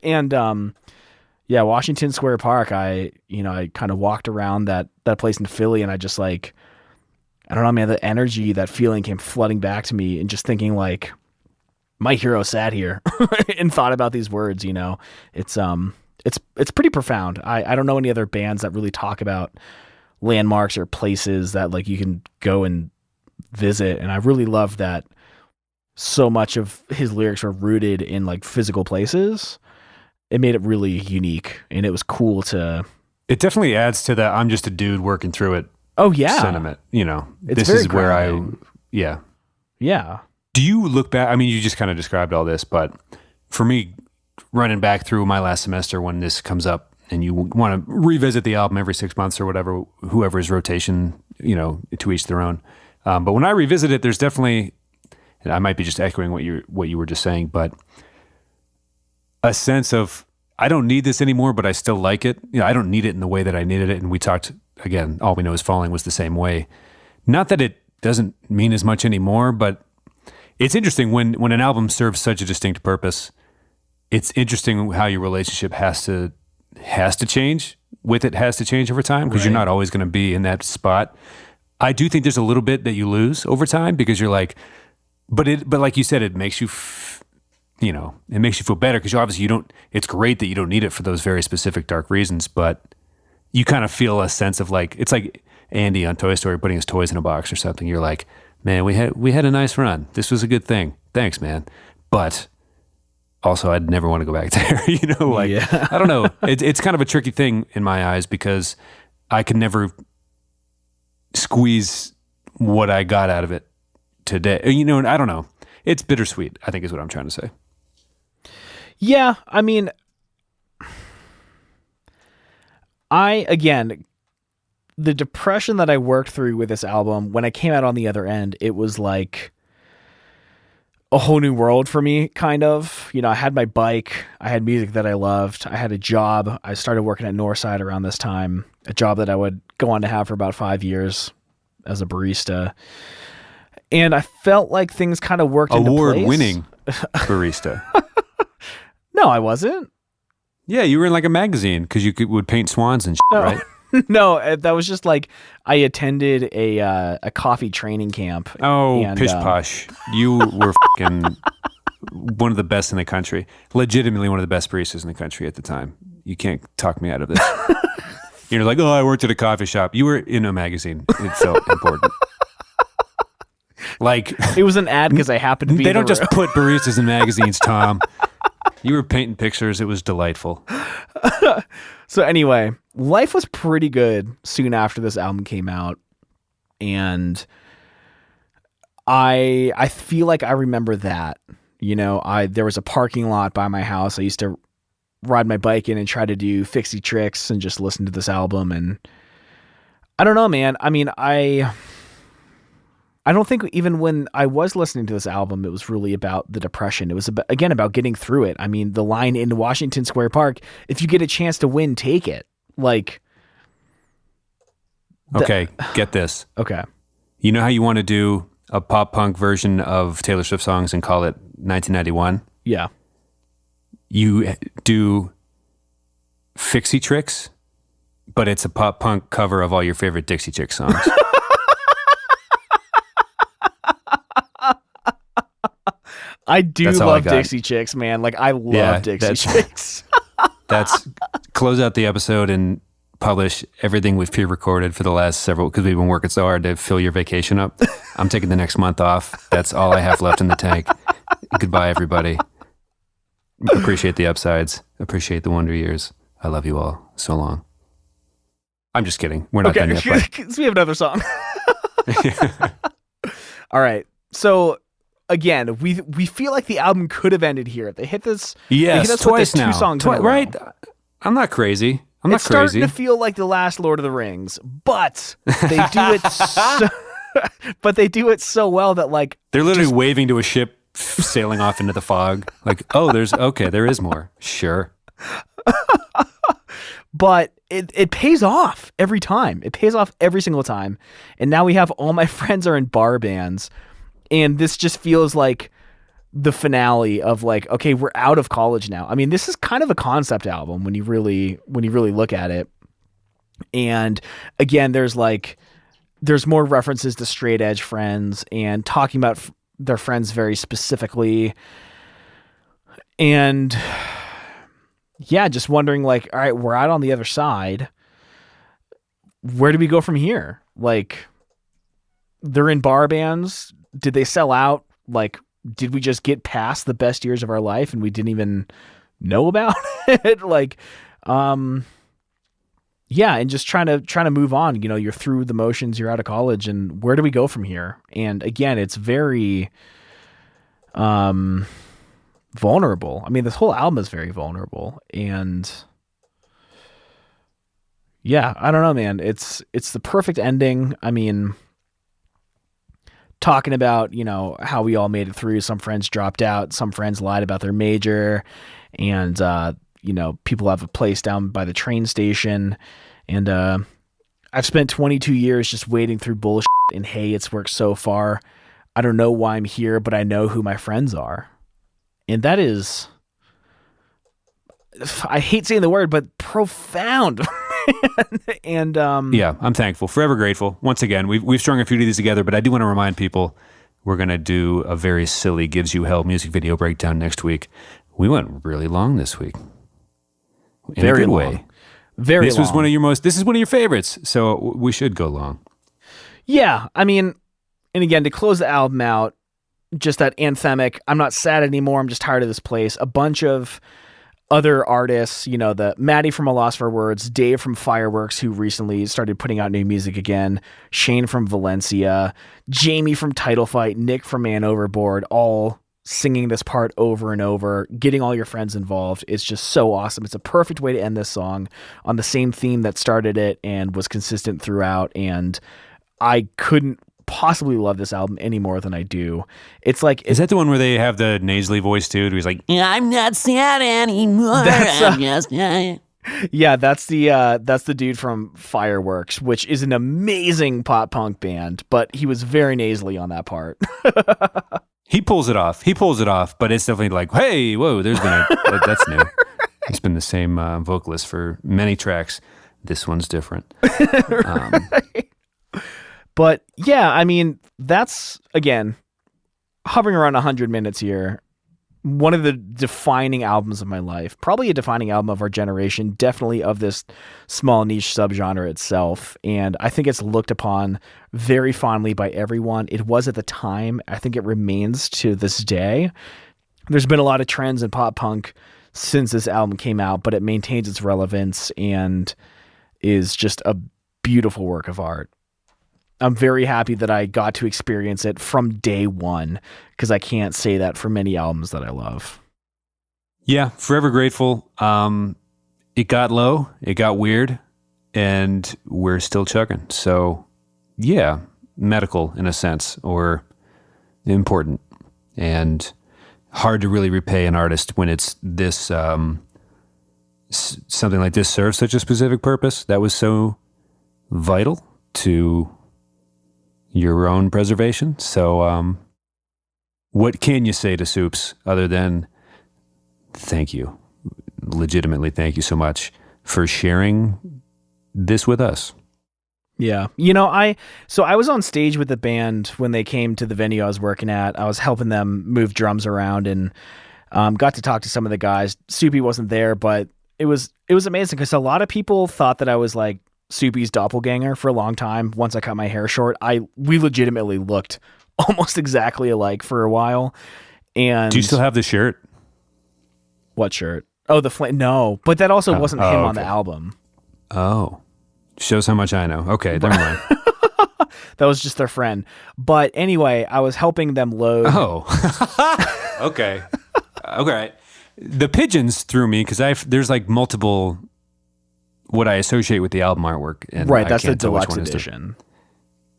And, yeah, Washington Square Park, I kind of walked around that place in Philly, and I just like, I don't know, man, the energy, that feeling came flooding back to me, and just thinking like, my hero sat here and thought about these words, you know. It's pretty profound. I don't know any other bands that really talk about landmarks or places that like you can go and visit. And I really love that so much of his lyrics were rooted in like physical places. It made it really unique, and it was cool to. It definitely adds to the I'm just a dude working through it. Oh yeah, sentiment. You know, it's this very is where grounding. Yeah. Do you look back? I mean, you just kind of described all this, but for me, running back through my last semester when this comes up, and you want to revisit the album every 6 months or whatever, whoever's rotation, you know, to each their own. But when I revisit it, there's definitely, and I might be just echoing what you were just saying, but a sense of, I don't need this anymore, but I still like it. You know, I don't need it in the way that I needed it. And we talked, again, All We Know Is Falling was the same way. Not that it doesn't mean as much anymore, but it's interesting when an album serves such a distinct purpose. It's interesting how your relationship has to change with it, has to change over time, because you're not always going to be in that spot. I do think there's a little bit that you lose over time, because you're like, but like you said, it makes you, it makes you feel better, because obviously you don't. It's great that you don't need it for those very specific dark reasons, but you kind of feel a sense of like, it's like Andy on Toy Story putting his toys in a box or something. You're like, man, we had a nice run. This was a good thing. Thanks, man. But also, I'd never want to go back there. Yeah. I don't know. It's kind of a tricky thing in my eyes, because I can never squeeze what I got out of it today. And I don't know. It's bittersweet, I think is what I'm trying to say. Yeah, I mean, the depression that I worked through with this album, when I came out on the other end, it was like a whole new world for me, kind of. I had my bike, I had music that I loved, I had a job. I started working at Northside around this time, a job that I would go on to have for about 5 years as a barista. And I felt like things kind of worked into place. Award-winning barista. No, I wasn't. Yeah, you were in like a magazine because you would paint swans and shit, right? No, that was just like I attended a coffee training camp. Oh, pish posh! You were fucking one of the best in the country. Legitimately one of the best baristas in the country at the time. You can't talk me out of this. You're like, oh, I worked at a coffee shop. You were in a magazine. It felt important. Like it was an ad because I happened to be. They don't just put baristas in magazines, Tom. You were painting pictures. It was delightful. So anyway, life was pretty good soon after this album came out. And I feel like I remember that. There was a parking lot by my house. I used to ride my bike in and try to do fixie tricks and just listen to this album. And I don't know, man. I mean, I don't think even when I was listening to this album, it was really about the depression. It was about getting through it. I mean, the line in Washington Square Park, if you get a chance to win, take it. Like, okay, get this. Okay. You know how you want to do a pop punk version of Taylor Swift songs and call it 1991? Yeah. You do Fixie Tricks, but it's a pop punk cover of all your favorite Dixie Chicks songs. I do love Dixie Chicks, man. Like, I love Dixie Chicks. That's close out the episode and publish everything we've pre-recorded for the last several, because we've been working so hard to fill your vacation up. I'm taking the next month off. That's all I have left in the tank. Goodbye, everybody. Appreciate the upsides. Appreciate the wonder years. I love you all. So long. I'm just kidding. We're not done yet. So we have another song. All right. So again, we feel like the album could have ended here. They hit this. Yes, they hit us twice with now. Two songs right? I'm not crazy. It's starting to feel like the last Lord of the Rings, but they do it. But they do it so well that, like, they're literally waving to a ship sailing off into the fog. Like, oh, there is more. Sure. But it pays off every time. It pays off every single time. And now we have All My Friends Are in Bar Bands. And this just feels like the finale of, like, okay, we're out of college now. I mean, this is kind of a concept album when you really look at it. And again, there's more references to straight edge friends and talking about their friends very specifically. And yeah, just wondering, like, all right, we're out on the other side. Where do we go from here? Like, they're in bar bands. Did they sell out? Like, did we just get past the best years of our life and we didn't even know about it? Like, yeah. And just trying to move on, you're through the motions, you're out of college, and where do we go from here? And again, it's very, vulnerable. I mean, this whole album is very vulnerable, and yeah, I don't know, man. It's the perfect ending. I mean, talking about, how we all made it through. Some friends dropped out. Some friends lied about their major. And, people have a place down by the train station. And I've spent 22 years just wading through bullshit. And hey, it's worked so far. I don't know why I'm here, but I know who my friends are. And that is, I hate saying the word, but profound. And yeah, I'm thankful, forever grateful. Once again, we've strung a few of these together, but I do want to remind people we're going to do a very silly Gives You Hell music video breakdown next week. We went really long this week. In very a good long. way. Very this long. This is one of your favorites, so we should go long. Yeah, I mean, and again, to close the album out, just that anthemic, I'm not sad anymore, I'm just tired of this place. A bunch of other artists, the Maddie from A Loss for Words, Dave from Fireworks, who recently started putting out new music again, Shane from Valencia, Jamie from Title Fight, Nick from Man Overboard, all singing this part over and over, getting all your friends involved. It's just so awesome. It's a perfect way to end this song on the same theme that started it and was consistent throughout. And I couldn't possibly love this album any more than I do. It's like, is that the one where they have the nasally voice too? He's like, I'm not sad anymore. I'm just yeah, that's the dude from Fireworks, which is an amazing pop punk band, but he was very nasally on that part. He pulls it off, but it's definitely like, hey, whoa, there's been that's new. It's been the same vocalist for many tracks. This one's different. Right. But yeah, I mean, that's, again, hovering around 100 minutes here. One of the defining albums of my life, probably a defining album of our generation, definitely of this small niche subgenre itself. And I think it's looked upon very fondly by everyone. It was at the time. I think it remains to this day. There's been a lot of trends in pop punk since this album came out, but it maintains its relevance and is just a beautiful work of art. I'm very happy that I got to experience it from day one, because I can't say that for many albums that I love. Yeah, forever grateful. It got low, it got weird, and we're still chugging. So, yeah, medical in a sense, or important, and hard to really repay an artist when it's this, something like this serves such a specific purpose that was so vital to your own preservation. So, what can you say to Soups other than thank you? Legitimately, thank you so much for sharing this with us. Yeah. I was on stage with the band when they came to the venue I was working at. I was helping them move drums around and got to talk to some of the guys. Soupy wasn't there, but it was amazing because a lot of people thought that I was like Soupy's doppelganger for a long time. Once I cut my hair short, we legitimately looked almost exactly alike for a while. And do you still have the shirt? What shirt? Oh, the flame. No, but that also wasn't him on the album. Oh, shows how much I know. Okay, never mind. That was just their friend. But anyway, I was helping them load. Oh, okay. Okay. The pigeons threw me because there's like multiple what I associate with the album artwork. And right, that's the deluxe edition.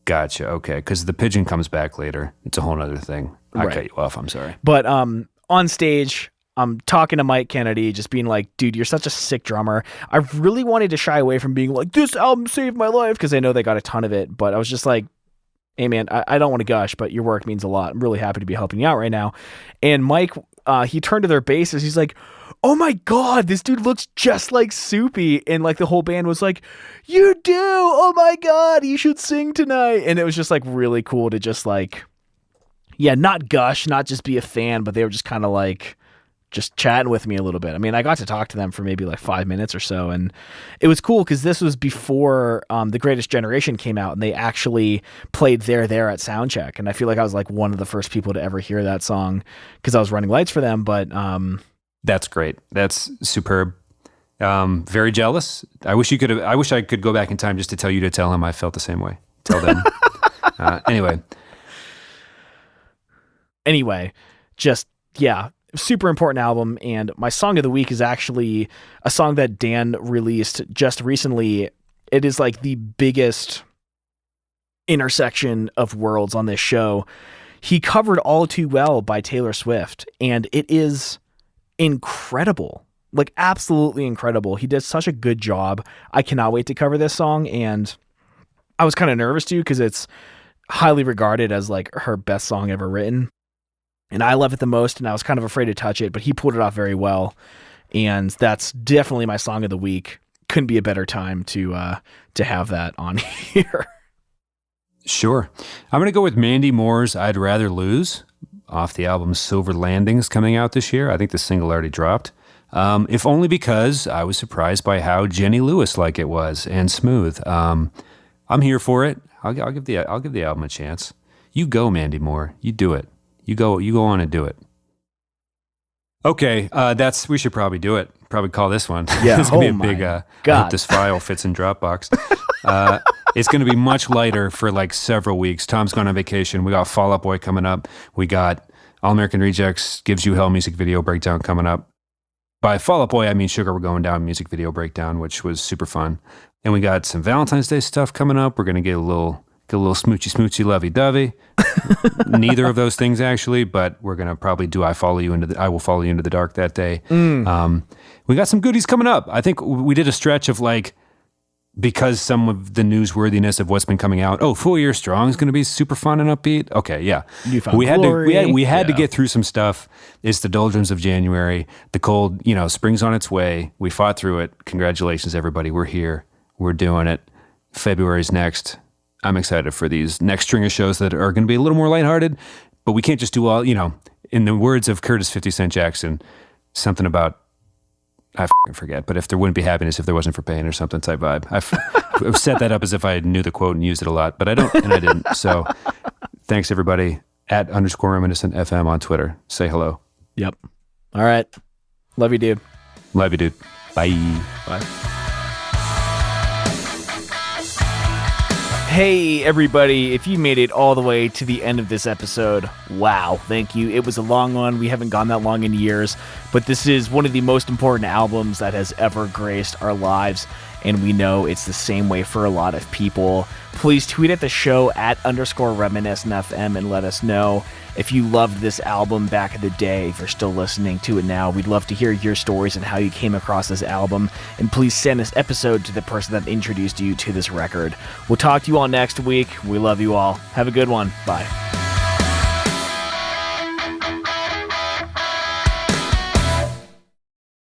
Gotcha. Okay, because the pigeon comes back later. It's a whole other thing. I cut you off. I'm sorry. But on stage, I'm talking to Mike Kennedy, just being like, dude, you're such a sick drummer. I really wanted to shy away from being like, this album saved my life, because I know they got a ton of it. But I was just like, hey, man, I don't want to gush, but your work means a lot. I'm really happy to be helping you out right now. And Mike, he turned to their bassist. He's like, oh my God, this dude looks just like Soupy. And like the whole band was like, you do? Oh my God, you should sing tonight. And it was just like really cool to just like, yeah, not gush, not just be a fan, but they were just kind of like, just chatting with me a little bit. I mean, I got to talk to them for maybe like 5 minutes or so. And it was cool because this was before The Greatest Generation came out, and they actually played There at Soundcheck. And I feel like I was like one of the first people to ever hear that song because I was running lights for them. But that's great. That's superb. Very jealous. I wish I could go back in time just to tell you to tell him I felt the same way. Tell them. Anyway, just, yeah. Super important album, and my song of the week is actually a song that Dan released just recently. It is like the biggest intersection of worlds on this show. He covered All Too Well by Taylor Swift, and it is incredible, like absolutely incredible. He did such a good job. I cannot wait to cover this song, and I was kind of nervous too because it's highly regarded as like her best song ever written. And I love it the most, and I was kind of afraid to touch it, but he pulled it off very well. And that's definitely my song of the week. Couldn't be a better time to have that on here. Sure. I'm going to go with Mandy Moore's I'd Rather Lose off the album Silver Landings coming out this year. I think the single already dropped. If only because I was surprised by how Jenny Lewis-like it was and smooth. I'm here for it. I'll give the album a chance. You go, Mandy Moore. You do it. You go on and do it. Okay, we should probably do it. Probably call this one. Yeah, it's gonna be a big. I hope this file fits in Dropbox. It's gonna be much lighter for like several weeks. Tom's gone on vacation. We got Fall Out Boy coming up. We got All American Rejects Gives You Hell music video breakdown coming up. By Fall Out Boy, I mean Sugar We're Going Down music video breakdown, which was super fun. And we got some Valentine's Day stuff coming up. We're gonna get a little smoochy lovey-dovey. Neither of those things actually, but we're gonna probably do I Will Follow You Into the Dark that day. We got some goodies coming up. I think we did a stretch of like, because some of the newsworthiness of what's been coming out. Oh, Full Year Strong is going to be super fun and upbeat. Okay, yeah. We had to get through some stuff. It's the doldrums of January. The cold, spring's on its way. We fought through it. Congratulations, everybody. We're here. We're doing it. February's next. I'm excited for these next string of shows that are going to be a little more lighthearted, but we can't just do all, in the words of Curtis 50 Cent Jackson, something about, I forget, but if there wouldn't be happiness if there wasn't for pain or something type vibe. I've set that up as if I knew the quote and used it a lot, but I don't, and I didn't. So thanks everybody @_reminiscent FM on Twitter. Say hello. Yep. All right. Love you, dude. Love you, dude. Bye. Bye. Hey, everybody, if you made it all the way to the end of this episode, wow, thank you. It was a long one. We haven't gone that long in years, but this is one of the most important albums that has ever graced our lives, and we know it's the same way for a lot of people. Please tweet at the show at _reminiscentfm and let us know if you loved this album back in the day. If you're still listening to it now, we'd love to hear your stories and how you came across this album. And please send this episode to the person that introduced you to this record. We'll talk to you all next week. We love you all. Have a good one. Bye.